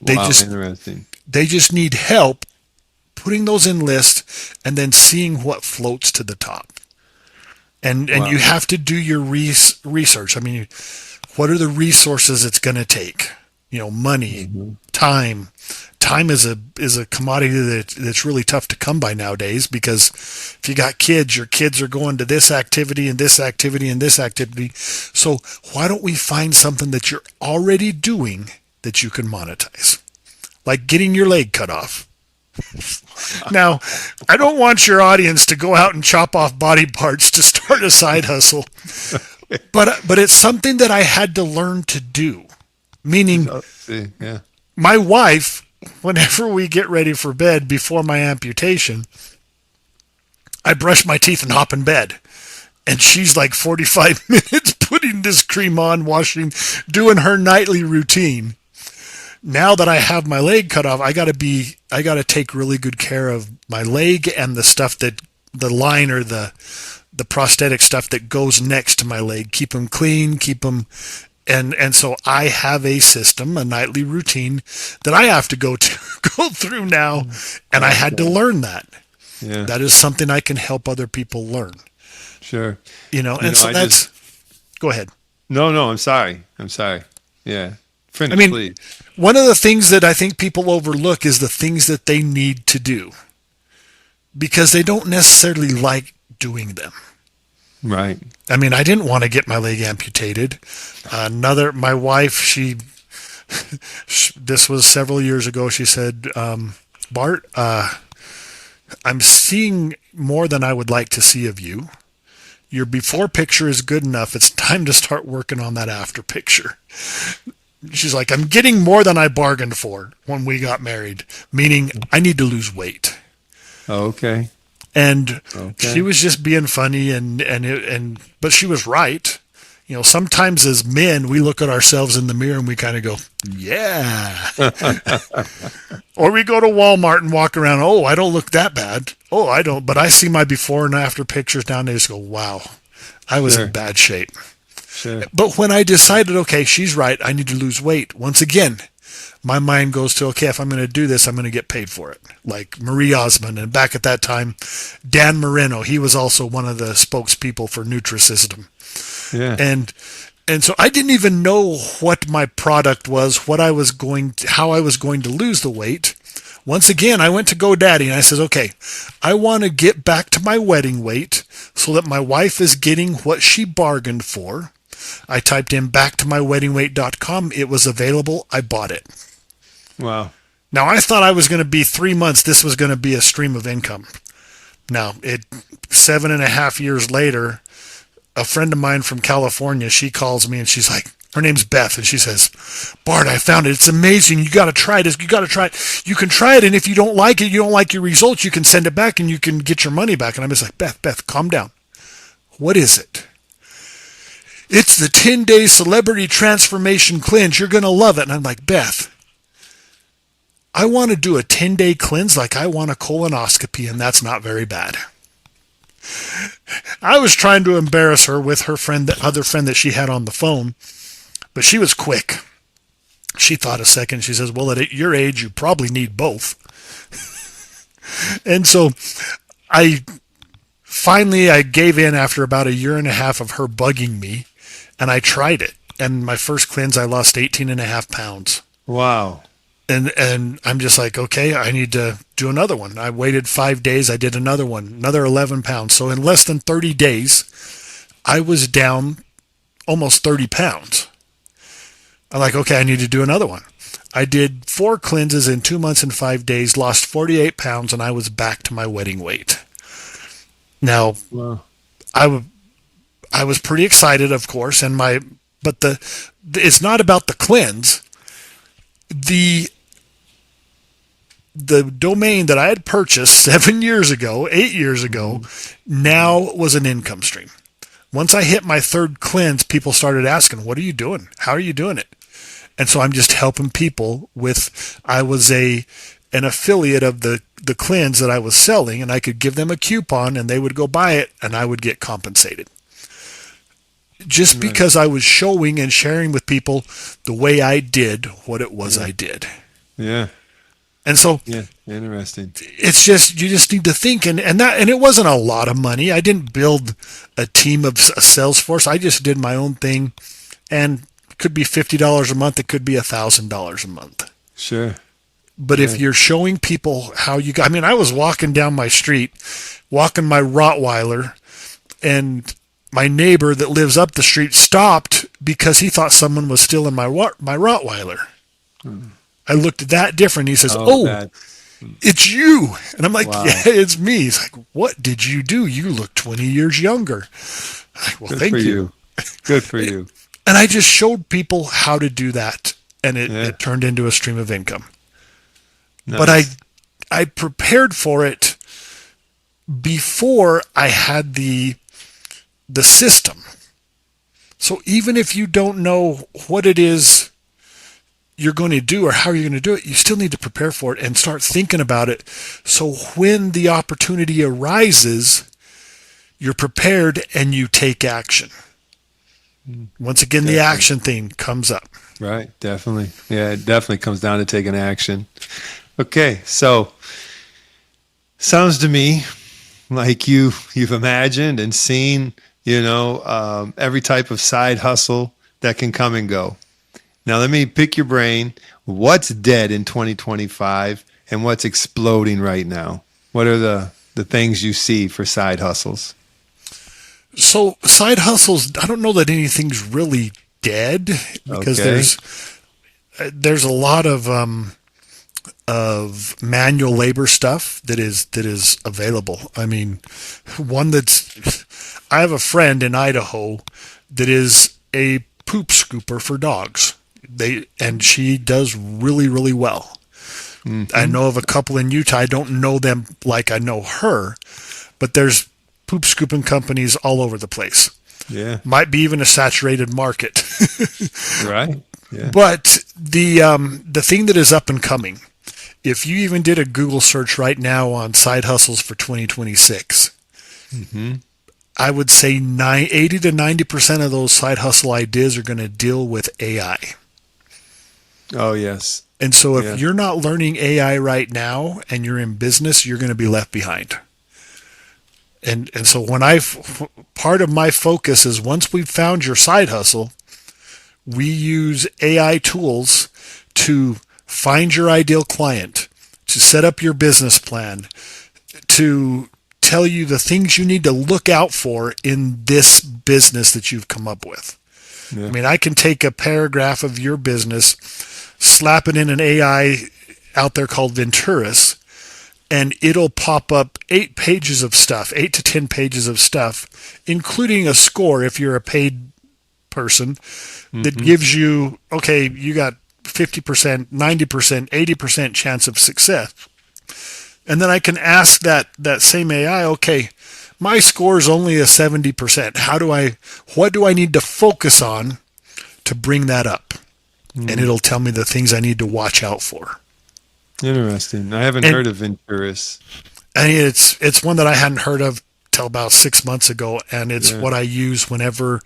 Interesting. They just need help putting those in lists and then seeing what floats to the top. And you have to do your research. I mean, what are the resources it's going to take? Money, time. Time is a commodity that's really tough to come by nowadays, because if you got kids, your kids are going to this activity and this activity and this activity. So why don't we find something that you're already doing that you can monetize? Like getting your leg cut off. Now, I don't want your audience to go out and chop off body parts to start a side hustle. But it's something that I had to learn to do. Meaning, my wife, whenever we get ready for bed before my amputation, I brush my teeth and hop in bed. And she's like 45 minutes putting this cream on, washing, doing her nightly routine. Now that I have my leg cut off, I got to take really good care of my leg and the stuff that the line or the prosthetic stuff that goes next to my leg. Keep them clean, keep them. And so I have a system, a nightly routine that I have to go through now, and I had to learn that. Yeah. That is something I can help other people learn. Sure. Go ahead. No, I'm sorry. Yeah. Finish, please. One of the things that I think people overlook is the things that they need to do, because they don't necessarily like doing them. Right. I mean, I didn't want to get my leg amputated. My wife, this was several years ago. She said, Bart, I'm seeing more than I would like to see of you. Your before picture is good enough. It's time to start working on that after picture. She's like, I'm getting more than I bargained for when we got married, meaning I need to lose weight. Okay. And she was just being funny, but she was right. Sometimes as men, we look at ourselves in the mirror and we kind of go, yeah. Or we go to Walmart and walk around, oh, I don't look that bad. Oh, I don't, but I see my before and after pictures down there, just go, wow, I was in bad shape. Sure. But when I decided, okay, she's right, I need to lose weight, once again, my mind goes to, okay, if I'm going to do this, I'm going to get paid for it. Like Marie Osmond, and back at that time, Dan Moreno, he was also one of the spokespeople for Nutrisystem. Yeah. And so I didn't even know what my product was, how I was going to lose the weight. Once again, I went to GoDaddy and I said, okay, I want to get back to my wedding weight so that my wife is getting what she bargained for. I typed in backtomyweddingweight.com. It was available. I bought it. Wow. Now, I thought I was going to be 3 months. This was going to be a stream of income. Now, 7.5 years later, a friend of mine from California, she calls me and she's like, her name's Beth, and she says, Bart, I found it. It's amazing. You got to try this. You got to try it. You can try it, and if you don't like it, you don't like your results, you can send it back and you can get your money back. And I'm just like, Beth, calm down. What is it? It's the 10-day celebrity transformation cleanse. You're going to love it. And I'm like, Beth, I want to do a 10-day cleanse like I want a colonoscopy, and that's not very bad. I was trying to embarrass her with her friend, the other friend that she had on the phone, but she was quick. She thought a second. She says, well, at your age, you probably need both. And so I gave in after about a year and a half of her bugging me, and I tried it. And my first cleanse, I lost 18.5 pounds. Wow. And I'm just like, okay, I need to do another one. I waited 5 days. I did another one, another 11 pounds. So in less than 30 days, I was down almost 30 pounds. I'm like, okay, I need to do another one. I did 4 cleanses in 2 months and 5 days, lost 48 pounds, and I was back to my wedding weight. Now, wow. I was pretty excited, of course, but it's not about the cleanse. The domain that I had purchased 7 years ago, 8 years ago, now was an income stream. Once I hit my third cleanse, people started asking, what are you doing? How are you doing it? And so I'm just helping people with, I was an affiliate of the cleanse that I was selling, and I could give them a coupon and they would go buy it and I would get compensated. Just because I was showing and sharing with people the way I did what it was I did. Yeah. And so interesting. It's just, you just need to think, and it wasn't a lot of money. I didn't build a team of a sales force. I just did my own thing, and it could be $50 a month. It could be $1,000 a month. Sure. But if you're showing people how I was walking down my street, walking my Rottweiler, and my neighbor that lives up the street stopped because he thought someone was stealing my Rottweiler. I looked at that different. He says, it's you. And I'm like, wow. Yeah, it's me. He's like, what did you do? You look 20 years younger. I'm like, well, thank you. Good for you. And I just showed people how to do that, and it turned into a stream of income. Nice. But I prepared for it before I had the system. So even if you don't know what it is you're going to do or how you're going to do it, you still need to prepare for it and start thinking about it. So when the opportunity arises, you're prepared and you take action. Once again, the action thing comes up. Right. Definitely. Yeah, it definitely comes down to taking action. Okay. So sounds to me like you've imagined and seen, every type of side hustle that can come and go. Now, let me pick your brain. What's dead in 2025 and what's exploding right now? What are the things you see for side hustles? So side hustles, I don't know that anything's really dead because there's a lot of manual labor stuff that is available. I mean, I have a friend in Idaho that is a poop scooper for dogs. And she does really, really well. Mm-hmm. I know of a couple in Utah. I don't know them like I know her, but there's poop scooping companies all over the place. Yeah. Might be even a saturated market. Right. Yeah. But the thing that is up and coming, if you even did a Google search right now on side hustles for 2026, I would say 80 to 90% of those side hustle ideas are going to deal with AI. Oh, yes. And so if you're not learning AI right now and you're in business, you're going to be left behind. And so part of my focus is once we've found your side hustle, we use AI tools to find your ideal client, to set up your business plan, to tell you the things you need to look out for in this business that you've come up with. Yeah. I mean, I can take a paragraph of your business, slap it in an AI out there called Venturis, and it'll pop up 8 to 10 pages of stuff, including a score if you're a paid person that gives you, okay, you got 50%, 90%, 80% chance of success. And then I can ask that same AI, okay, my score is only a 70%. What do I need to focus on to bring that up? And it'll tell me the things I need to watch out for. Interesting. I haven't heard of Venturis. And it's one that I hadn't heard of till about 6 months ago, and it's what I use whenever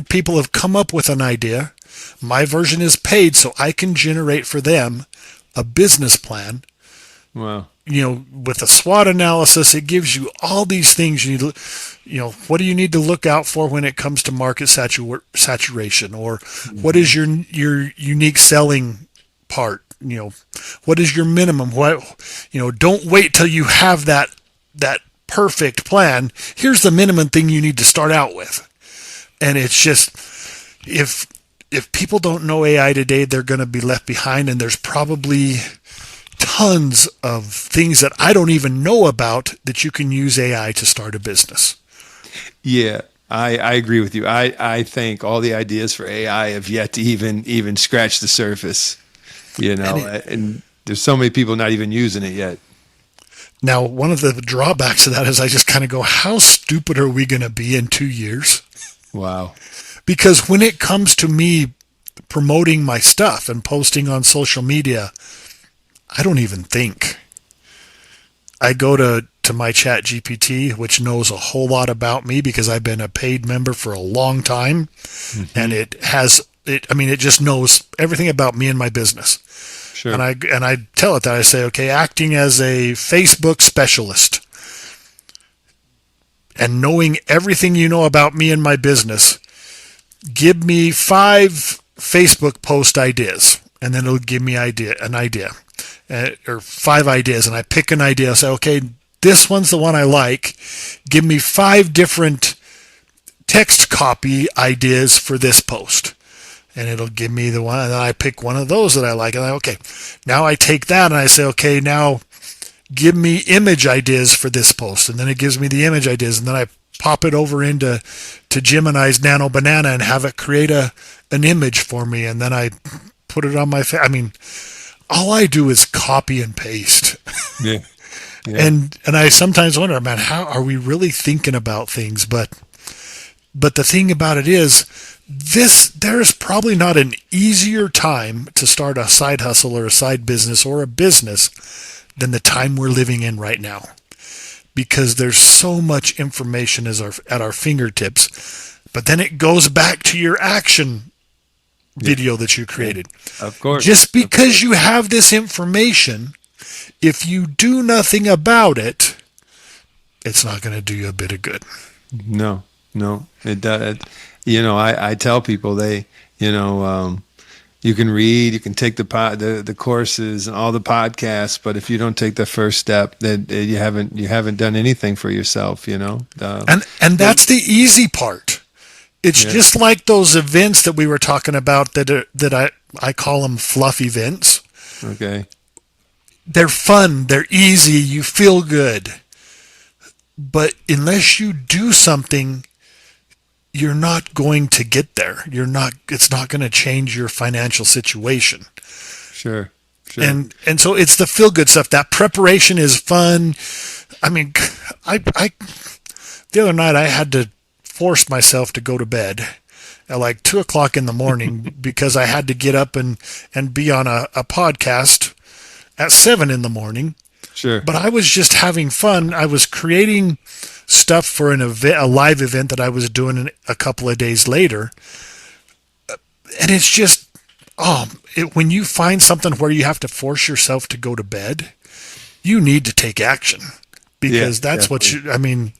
people have come up with an idea. My version is paid, so I can generate for them a business plan. Wow. With a SWOT analysis, it gives you all these things you need. What do you need to look out for when it comes to market saturation, or what is your unique selling part? What is your minimum? Don't wait till you have that perfect plan. Here's the minimum thing you need to start out with. And it's just, if people don't know AI today, they're going to be left behind, and there's probably tons of things that I don't even know about that you can use AI to start a business. Yeah, I agree with you. I think all the ideas for AI have yet to even scratch the surface, and there's so many people not even using it yet. Now, one of the drawbacks of that is I just kind of go, how stupid are we going to be in 2 years? Wow. Because when it comes to me promoting my stuff and posting on social media, I don't even think. I go to my Chat GPT, which knows a whole lot about me because I've been a paid member for a long time. Mm-hmm. And it just knows everything about me and my business. Sure. And I tell it that, I say, okay, acting as a Facebook specialist and knowing everything you know about me and my business, give me 5 Facebook post ideas, and then it'll give me an idea. Or 5 ideas, and I pick an idea. I say, okay, this one's the one I like. Give me 5 different text copy ideas for this post, and it'll give me the one. And then I pick one of those that I like, and okay, now I take that and I say, okay, now give me image ideas for this post, and then it gives me the image ideas, and then I pop it over into Gemini's Nano Banana and have it create an image for me, and then I put it on my all I do is copy and paste. Yeah. And I sometimes wonder, man, how are we really thinking about things? But the thing about it is, there is probably not an easier time to start a side hustle or a side business or a business than the time we're living in right now. Because there's so much information at our fingertips. But then it goes back to your action video that you created. Of course. Just because you have this information, if you do nothing about it, it's not going to do you a bit of good. No, it does. I tell people you can read, you can take the courses and all the podcasts, but if you don't take the first step, then you haven't done anything for yourself. And that's the easy part. It's just like those events that we were talking about that I call them fluff events. Okay. They're fun. They're easy. You feel good. But unless you do something, you're not going to get there. It's not going to change your financial situation. Sure. And so it's the feel good stuff. That preparation is fun. I mean, the other night I had to force myself to go to bed at like 2:00 in the morning because I had to get up and be on a podcast at 7 in the morning. Sure. But I was just having fun. I was creating stuff for a live event that I was doing a couple of days later. And it's just, when you find something where you have to force yourself to go to bed, you need to take action, because that's definitely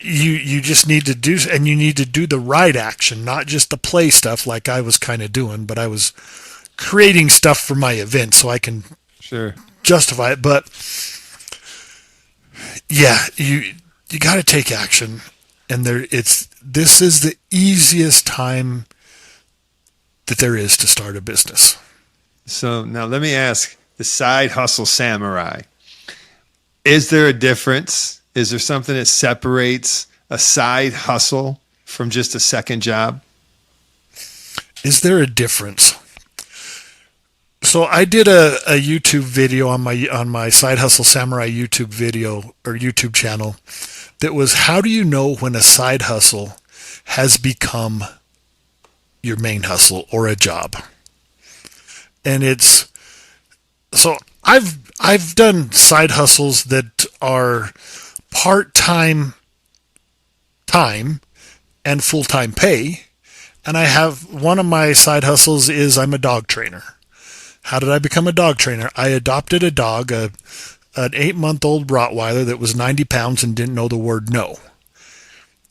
you just need to do, and you need to do the right action, not just the play stuff like I was kind of doing, but I was creating stuff for my event so I can justify it. But you got to take action, and this is the easiest time that there is to start a business. So now let me ask the side hustle samurai. Is there a difference? Is there something that separates a side hustle from just a second job? Is there a difference? So I did a YouTube video on my Side Hustle Samurai YouTube video or YouTube channel that was, how do you know when a side hustle has become your main hustle or a job? And So I've done side hustles that are part-time time and full-time pay. And I have one of my side hustles is I'm a dog trainer. How did I become a dog trainer? I adopted a dog, an 8-month-old Rottweiler that was 90 pounds and didn't know the word no.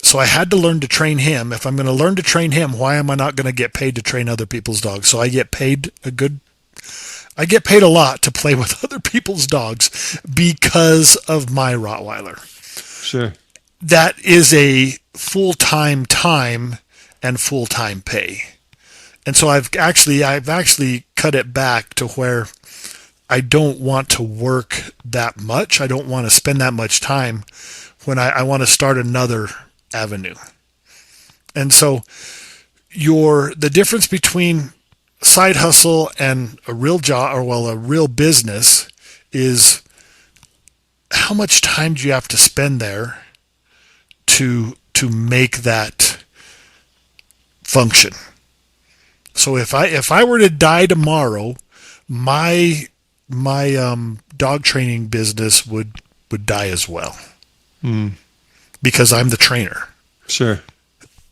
So I had to learn to train him. If I'm going to learn to train him, why am I not going to get paid to train other people's dogs? So I get paid a lot to play with other people's dogs because of my Rottweiler. Sure. That is a full-time time and full-time pay. And so I've actually cut it back to where I don't want to work that much. I don't want to spend that much time when I want to start another avenue. And so the difference between side hustle and a real job, a real business, is how much time do you have to spend there to make that function. So if I were to die tomorrow, my dog training business would die as well. Because I'm the trainer. Sure.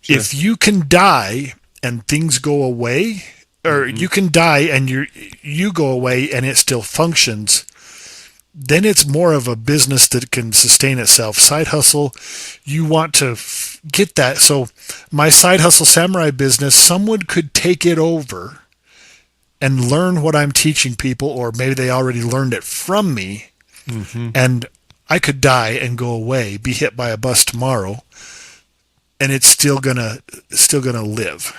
If you can die and things go away, or you can die and you go away and it still functions, then it's more of a business that can sustain itself. Side hustle, you want to get that. So my side hustle samurai business, someone could take it over and learn what I'm teaching people, or maybe they already learned it from me, and I could die and go away, be hit by a bus tomorrow, and it's still gonna live.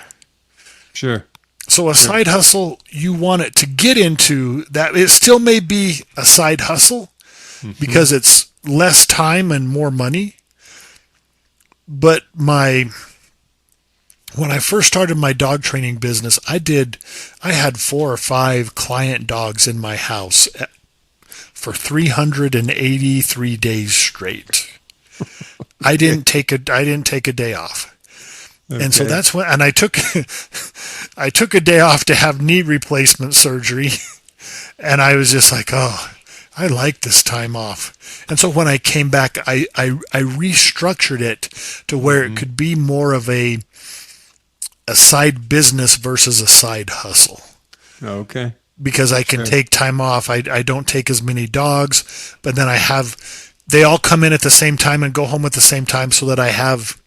Sure. So a side hustle, you want it to get into that. It still may be a side hustle because it's less time and more money. But when I first started my dog training business, I had 4 or 5 client dogs in my house for 383 days straight. I didn't take a day off. Okay. And so that's when, and I took a day off to have knee replacement surgery, and I was just like, oh, I like this time off. And so when I came back, I restructured it to where it could be more of a side business versus a side hustle. Okay. Because I can take time off. I don't take as many dogs, but then they all come in at the same time and go home at the same time, so that I have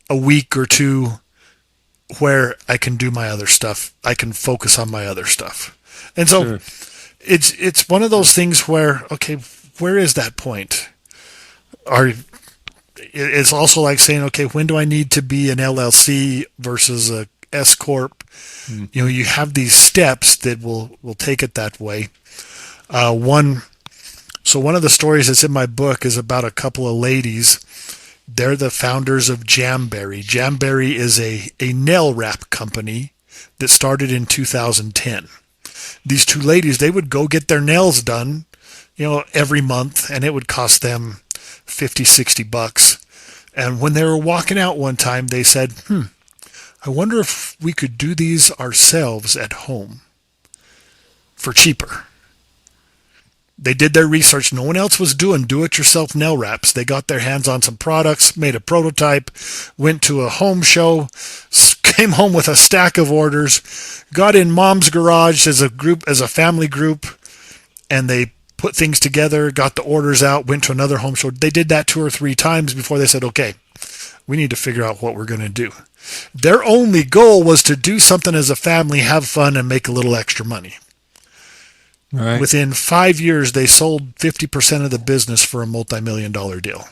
a week or two where I can do my other stuff. I can focus on my other stuff. And so it's one of those things where, okay, where is that point? It's also like saying, okay, when do I need to be an LLC versus a S Corp? You know, you have these steps that will take it that way. One of the stories that's in my book is about a couple of ladies. They're the founders of Jamberry. Jamberry is a nail wrap company that started in 2010. These 2 ladies, they would go get their nails done, every month, and it would cost them $50-$60. And when they were walking out one time, they said, I wonder if we could do these ourselves at home for cheaper. They did their research. No one else was doing do-it-yourself nail wraps. They got their hands on some products, made a prototype, went to a home show, came home with a stack of orders, got in mom's garage as a family group, and they put things together, got the orders out, went to another home show. They did that 2 or 3 times before they said, okay, we need to figure out what we're going to do. Their only goal was to do something as a family, have fun, and make a little extra money. Right. Within 5 years, they sold 50% of the business for a multi-million-dollar deal.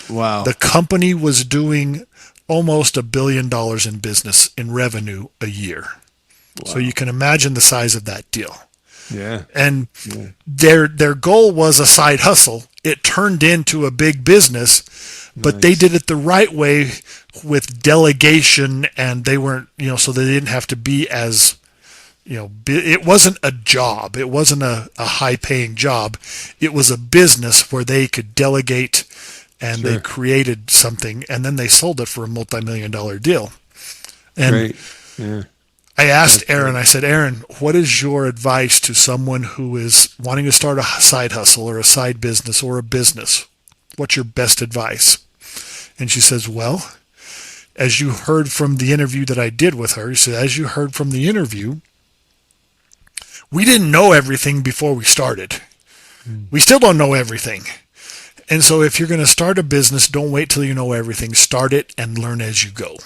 Wow. The company was doing almost $1 billion in business, in revenue, a year. Wow. So you can imagine the size of that deal. Yeah. And their goal was a side hustle. It turned into a big business, but they did it the right way with delegation, and they weren't, so they didn't have to be as, it wasn't a job. It wasn't a high-paying job. It was a business where they could delegate, and they created something, and then they sold it for a multi-million-dollar deal. And Great. Yeah. I asked Aaron, I said, Aaron, what is your advice to someone who is wanting to start a side hustle or a side business or a business? What's your best advice? And she says, well, as you heard from the interview that I did with her, she said, as you heard from the interview, we didn't know everything before we started. We still don't know everything. And so if you're going to start a business, don't wait till you know everything. Start it and learn as you go.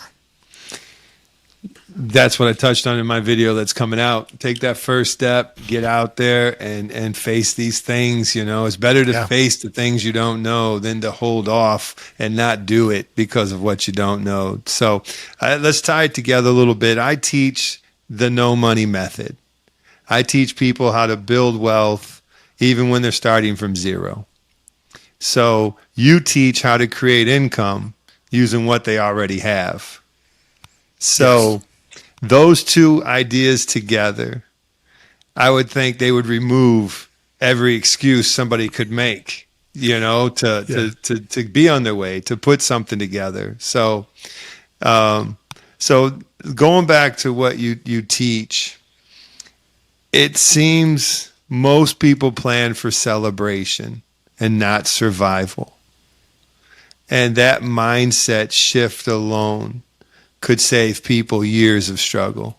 That's what I touched on in my video that's coming out. Take that first step, get out there and face these things. It's better to face the things you don't know than to hold off and not do it because of what you don't know. So let's tie it together a little bit. I teach the no money method. I teach people how to build wealth even when they're starting from zero. So you teach how to create income using what they already have. So those two ideas together, I would think they would remove every excuse somebody could make, to be on their way, to put something together. So, so going back to what you teach, it seems most people plan for celebration and not survival. And that mindset shift alone could save people years of struggle.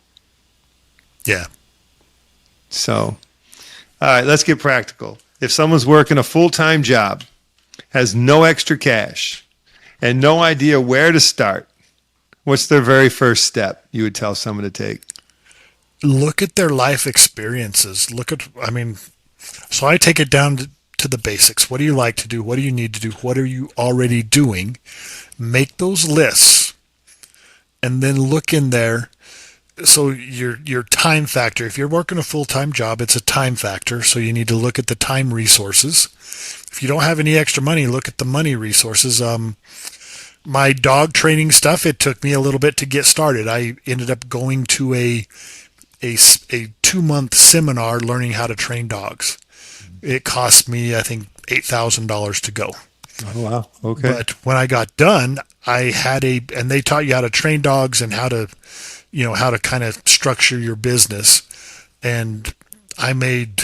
Yeah. So, all right, let's get practical. If someone's working a full-time job, has no extra cash, and no idea where to start, what's their very first step you would tell someone to take? Look at their life experiences. So I take it down to the basics. What do you like to do? What do you need to do? What are you already doing? Make those lists. And then look in there. So your time factor, if you're working a full-time job, it's a time factor. So you need to look at the time resources. If you don't have any extra money, look at the money resources. My dog training stuff, it took me a little bit to get started. I ended up going to a 2-month seminar learning how to train dogs. It cost me, I think, $8,000 to go. Oh, wow. Okay. But when I got done, and they taught you how to train dogs and how to kind of structure your business. And I made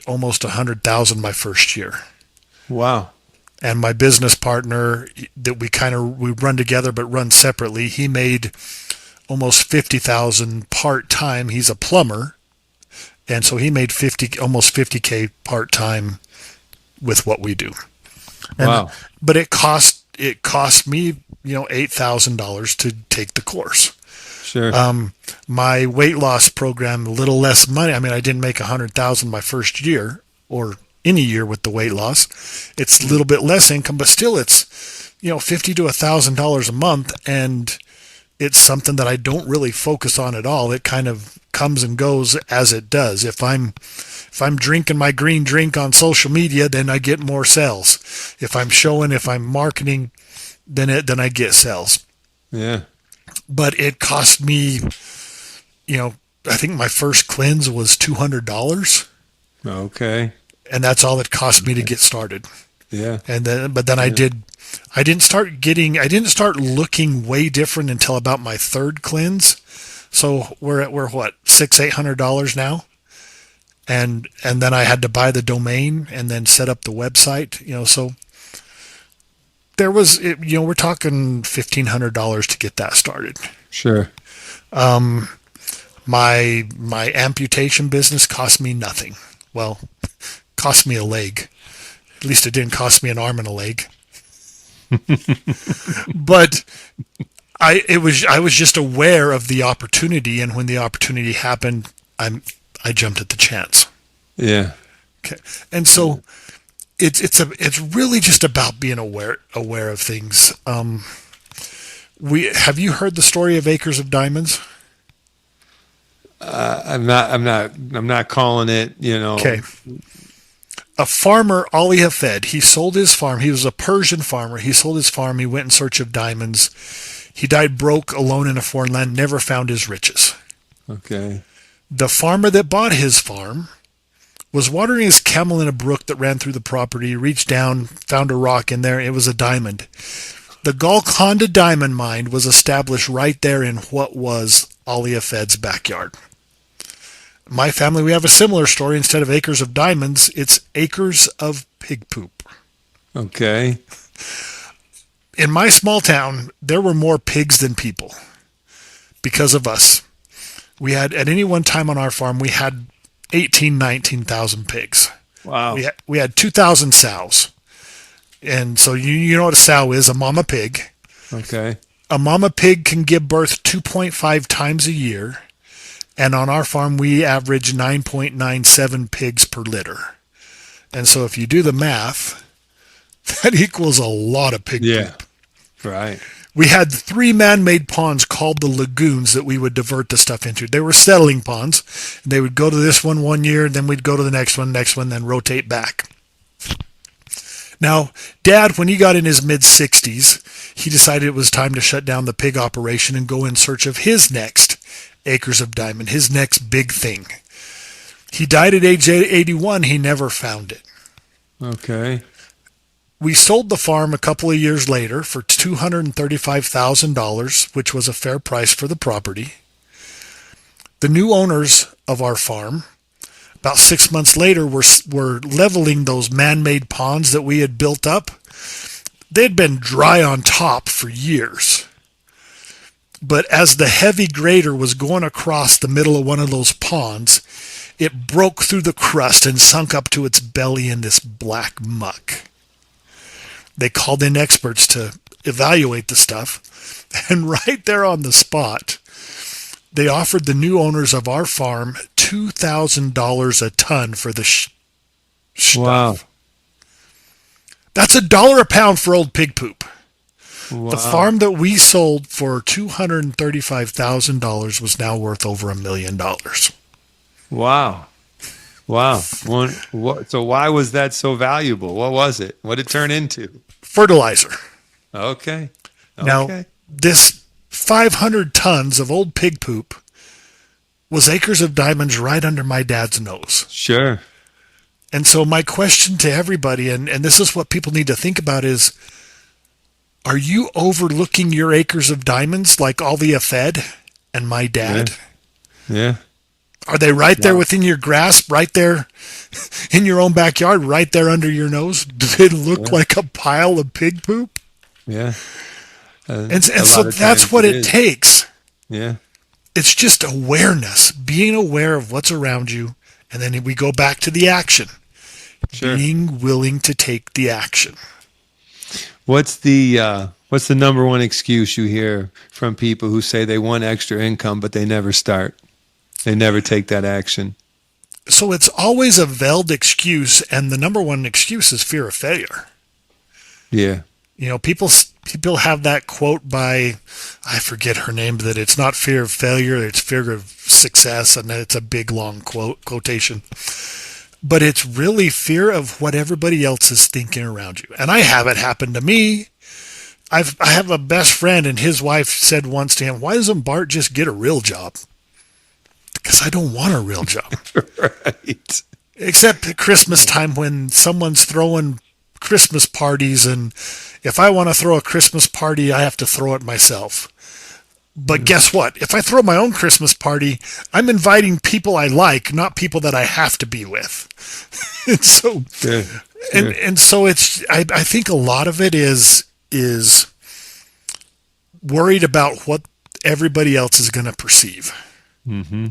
almost $100,000 my first year. Wow. And my business partner that we run together but run separately, he made almost $50,000 part-time. He's a plumber. And so he made almost $50K part-time with what we do. Wow. But it cost me, $8,000 to take the course. Sure. My weight loss program, a little less money. I didn't make $100,000 my first year or any year with the weight loss. It's a little bit less income, but still it's, $50 to $1,000 a month. And it's something that I don't really focus on at all. It kind of comes and goes as it does. If I'm drinking my green drink on social media, then I get more sales. If I'm marketing, then I get sales. Yeah. But it cost me, I think my first cleanse was $200. Okay. And that's all it cost me to get started. Yeah. But then I didn't start looking way different until about my third cleanse. So we're what, $600-800 now. And then I had to buy the domain and then set up the website, so there was, we're talking $1,500 to get that started. Sure. My amputation business cost me nothing. Well, cost me a leg. At least it didn't cost me an arm and a leg. But I was just aware of the opportunity, and when the opportunity happened, I jumped at the chance. Yeah. Okay. And so it's really just about being aware of things. Have you heard the story of Acres of Diamonds? I'm not calling it, Okay. A farmer, Ali Hafed, he sold his farm. He was a Persian farmer. He sold his farm. He went in search of diamonds. He died broke, alone in a foreign land, never found his riches. Okay. The farmer that bought his farm was watering his camel in a brook that ran through the property. He reached down, found a rock in there. It was a diamond. The Golconda diamond mine was established right there in what was Alia Fed's backyard. My family, we have a similar story. Instead of acres of diamonds, it's acres of pig poop. Okay. In my small town, there were more pigs than people because of us. We had, at any one time on our farm, we had 19,000 pigs. Wow. We had 2,000 sows. And so you know what a sow is, a mama pig. Okay. A mama pig can give birth 2.5 times a year. And on our farm, we average 9.97 pigs per litter. And so if you do the math, that equals a lot of pig poop. Right. We had 3 man-made ponds called the lagoons that we would divert the stuff into. They were settling ponds. They would go to this one year, and then we'd go to the next one, then rotate back. Now, Dad, when he got in his mid-60s, he decided it was time to shut down the pig operation and go in search of his next acres of diamond, his next big thing. He died at age 81. He never found it. Okay. We sold the farm a couple of years later for $235,000, which was a fair price for the property. The new owners of our farm, about 6 months later, were leveling those man-made ponds that we had built up. They'd been dry on top for years. But as the heavy grader was going across the middle of one of those ponds, it broke through the crust and sunk up to its belly in this black muck. They called in experts to evaluate the stuff, and right there on the spot, they offered the new owners of our farm $2,000 a ton for the stuff. Wow. That's $1 a pound for old pig poop. Wow. The farm that we sold for $235,000 was now worth over $1 million. Wow. Wow. So why was that so valuable? What was it? What did it turn into? Fertilizer. Okay. Now, this 500 tons of old pig poop was acres of diamonds right under my dad's nose. Sure. And so my question to everybody, and this is what people need to think about, is, are you overlooking your acres of diamonds like Alia Fed and my dad? Yeah. Are they right there within your grasp, right there in your own backyard, right there under your nose? Do they look like a pile of pig poop? Yeah. And so that's what it takes. Yeah. It's just awareness, being aware of what's around you, and then we go back to the action. Sure. Being willing to take the action. What's the number one excuse you hear from people who say they want extra income, but they never start? They never take that action. So it's always a veiled excuse, and the number one excuse is fear of failure. Yeah. You know, people have that quote by, I forget her name, that it's not fear of failure, it's fear of success, and it's a big, long quotation. But it's really fear of what everybody else is thinking around you. And I have it happen to me. I have a best friend, and his wife said once to him, "Why doesn't Bart just get a real job?" Because I don't want a real job. Right. Except at Christmas time when someone's throwing Christmas parties, and if I want to throw a Christmas party, I have to throw it myself. But guess what? If I throw my own Christmas party, I'm inviting people I like, not people that I have to be with. And so, and so it's. I think a lot of it is worried about what everybody else is going to perceive. Mm-hmm.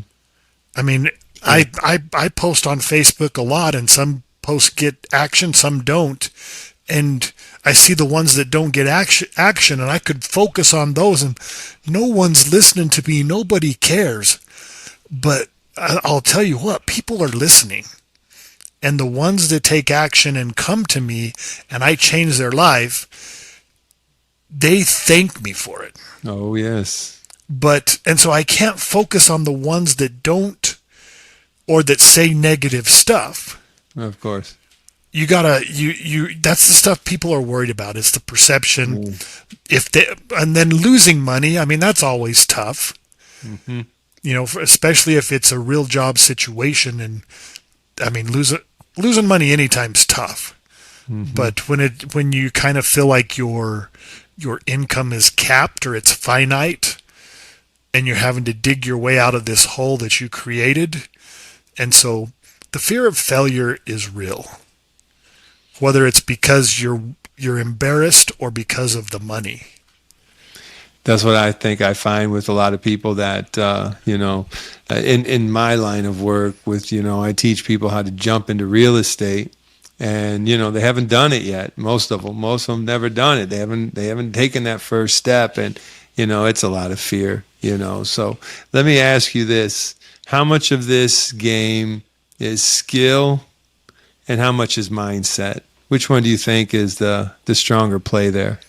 I mean, I post on Facebook a lot, and some posts get action, some don't. And I see the ones that don't get action, and I could focus on those, and no one's listening to me. Nobody cares. But I'll tell you what, people are listening. And the ones that take action and come to me, and I change their life, they thank me for it. Oh, yes. And so I can't focus on the ones that don't, or that say negative stuff. Of course. You gotta, that's the stuff people are worried about. It's the perception. And then losing money, I mean, that's always tough. Mm-hmm. You know, especially if it's a real job situation. And I mean, losing money anytime's tough. Mm-hmm. But when you kind of feel like your income is capped or it's finite, and you're having to dig your way out of this hole that you created. And so the fear of failure is real, whether it's because you're embarrassed or because of the money. That's what I think I find with a lot of people that, in my line of work with, I teach people how to jump into real estate, and, they haven't done it yet. Most of them never done it. They haven't taken that first step, and, it's a lot of fear, So let me ask you this. How much of this game is skill and how much is mindset? Which one do you think is the stronger play there?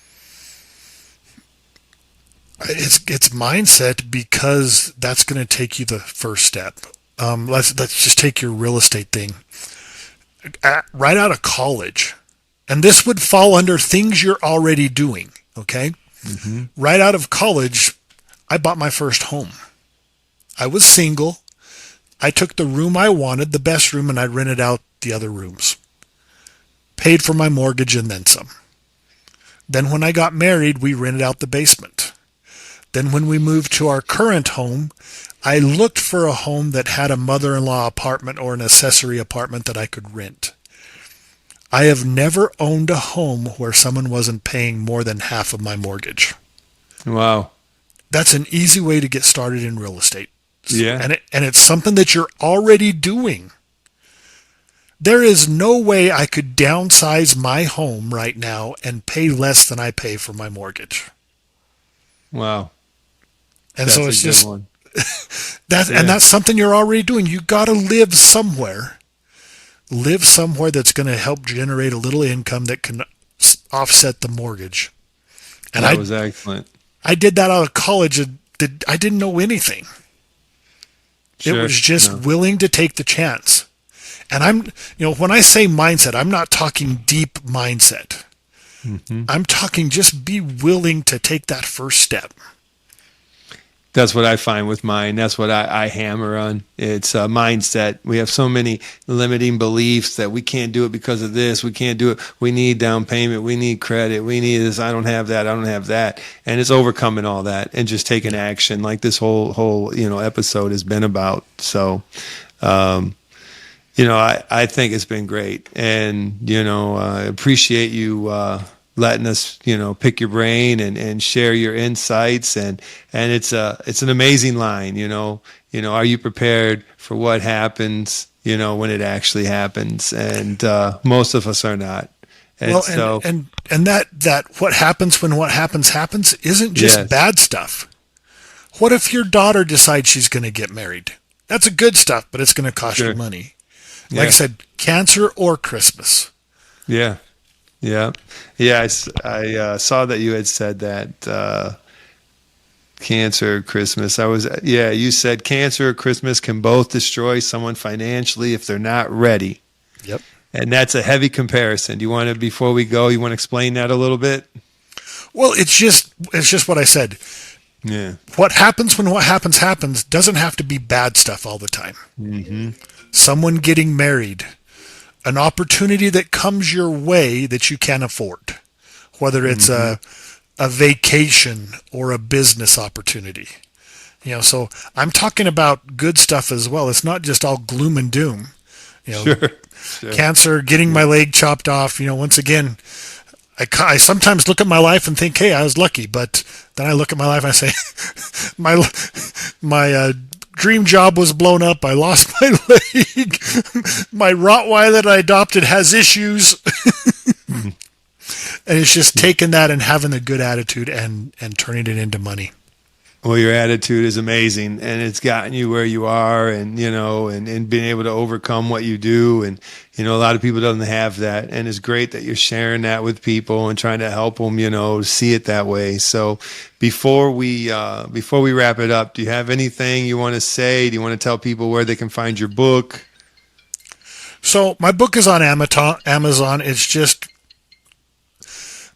It's mindset, because that's going to take you the first step. Let's just take your real estate thing. Right out of college, and this would fall under things you're already doing, okay? Mm-hmm. Right out of college, I bought my first home. I was single. I took the room I wanted, the best room, and I rented out the other rooms. Paid for my mortgage and then some. Then when I got married, we rented out the basement. Then when we moved to our current home, I looked for a home that had a mother-in-law apartment or an accessory apartment that I could rent. I have never owned a home where someone wasn't paying more than half of my mortgage. Wow. That's an easy way to get started in real estate. Yeah. And it's something that you're already doing. There is no way I could downsize my home right now and pay less than I pay for my mortgage. Wow. And that's so it's just one. and that's something you're already doing. You got to live somewhere. Live somewhere that's going to help generate a little income that can offset the mortgage. And that was excellent. I did that out of college. I didn't know anything. Sure. It was just willing to take the chance. And when I say mindset, I'm not talking deep mindset. Mm-hmm. I'm talking just be willing to take that first step. That's what I find with mine. That's what I hammer on. It's mindset. We have so many limiting beliefs that we can't do it because of this. We can't do it. We need down payment. We need credit. We need this. I don't have that. I don't have that. And it's overcoming all that and just taking action, like this whole episode has been about. So, I think it's been great, and I appreciate you letting us pick your brain and share your insights, and it's an amazing line. Are you prepared for what happens when it actually happens? And most of us are not. And that what happens when what happens isn't just bad stuff. What if your daughter decides she's going to get married? That's a good stuff, but it's going to cost you money. Like I said, cancer or Christmas. Yeah. I saw that you had said that cancer or Christmas. You said cancer or Christmas can both destroy someone financially if they're not ready. Yep. And that's a heavy comparison. Do you want to, before we go, you want to explain that a little bit? Well, it's just what I said. Yeah. What happens when what happens doesn't have to be bad stuff all the time. Mm-hmm. Someone getting married, an opportunity that comes your way that you can't afford, whether it's a vacation or a business opportunity. So I'm talking about good stuff as well. It's not just all gloom and doom. Sure. Cancer, getting my leg chopped off. Once again, I sometimes look at my life and think, hey, I was lucky. But then I look at my life and I say, my dream job was blown up. I lost my leg. My Rottweiler that I adopted has issues. And it's just taking that and having a good attitude and turning it into money. Well, your attitude is amazing, and it's gotten you where you are, and and being able to overcome what you do, and a lot of people don't have that, and it's great that you're sharing that with people and trying to help them, see it that way. So, before we wrap it up, do you have anything you want to say? Do you want to tell people where they can find your book? So, my book is on Amazon.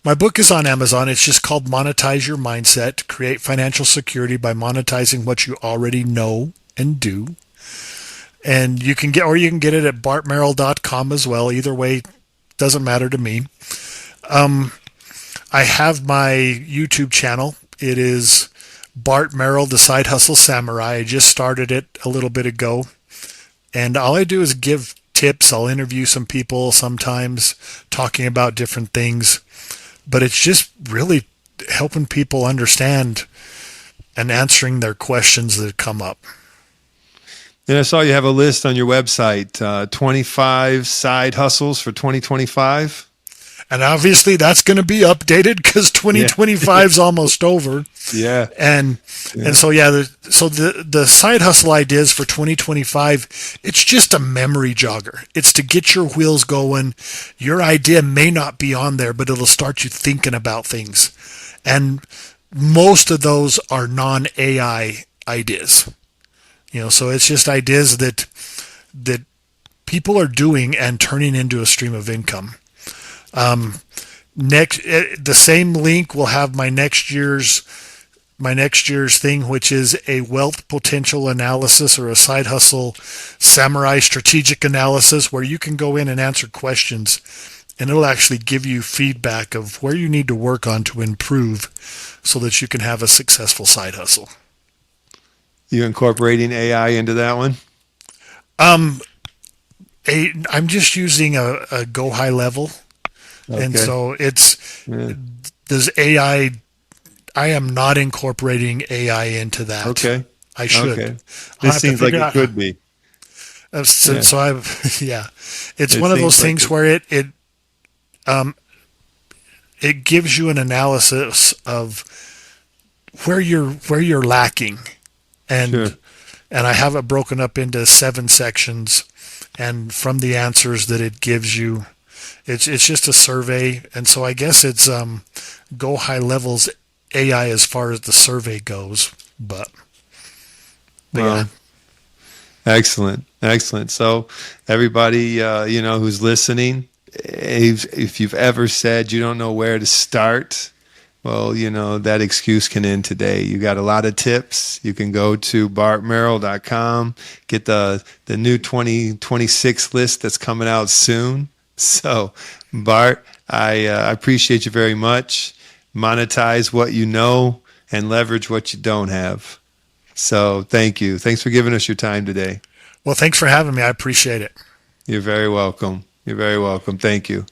My book is on Amazon. It's just called Monetize Your Mindset, Create Financial Security by Monetizing What You Already Know and Do. And you can get it at bartmerrell.com as well. Either way, doesn't matter to me. I have my YouTube channel. It is Bart Merrell, the Side Hustle Samurai. I just started it a little bit ago. And all I do is give tips. I'll interview some people sometimes talking about different things. But it's just really helping people understand and answering their questions that come up. And I saw you have a list on your website, 25 side hustles for 2025. And obviously that's going to be updated because 2025 is almost over. Yeah. And so, the side hustle ideas for 2025, it's just a memory jogger. It's to get your wheels going. Your idea may not be on there, but it'll start you thinking about things. And most of those are non-AI ideas. So it's just ideas that people are doing and turning into a stream of income. The same link will have my next year's thing, which is a wealth potential analysis or a side hustle samurai strategic analysis, where you can go in and answer questions, and it'll actually give you feedback of where you need to work on to improve so that you can have a successful side hustle. You incorporating AI into that one? I'm just using a go high level. Okay. And so does AI, I am not incorporating AI into that. Okay. I should. Okay. This seems like it could be. So it's one of those things where it gives you an analysis of where you're lacking. And I have it broken up into 7 sections, and from the answers that it gives you, it's just a survey. And so I guess it's go high levels AI as far as the survey goes. But yeah. Excellent. So everybody, who's listening, if you've ever said you don't know where to start, well, that excuse can end today. You got a lot of tips. You can go to bartmerrell.com, get the new 2026 list that's coming out soon. So, Bart, I appreciate you very much. Monetize what you know and leverage what you don't have. So thank you. Thanks for giving us your time today. Well, thanks for having me. I appreciate it. You're very welcome. Thank you.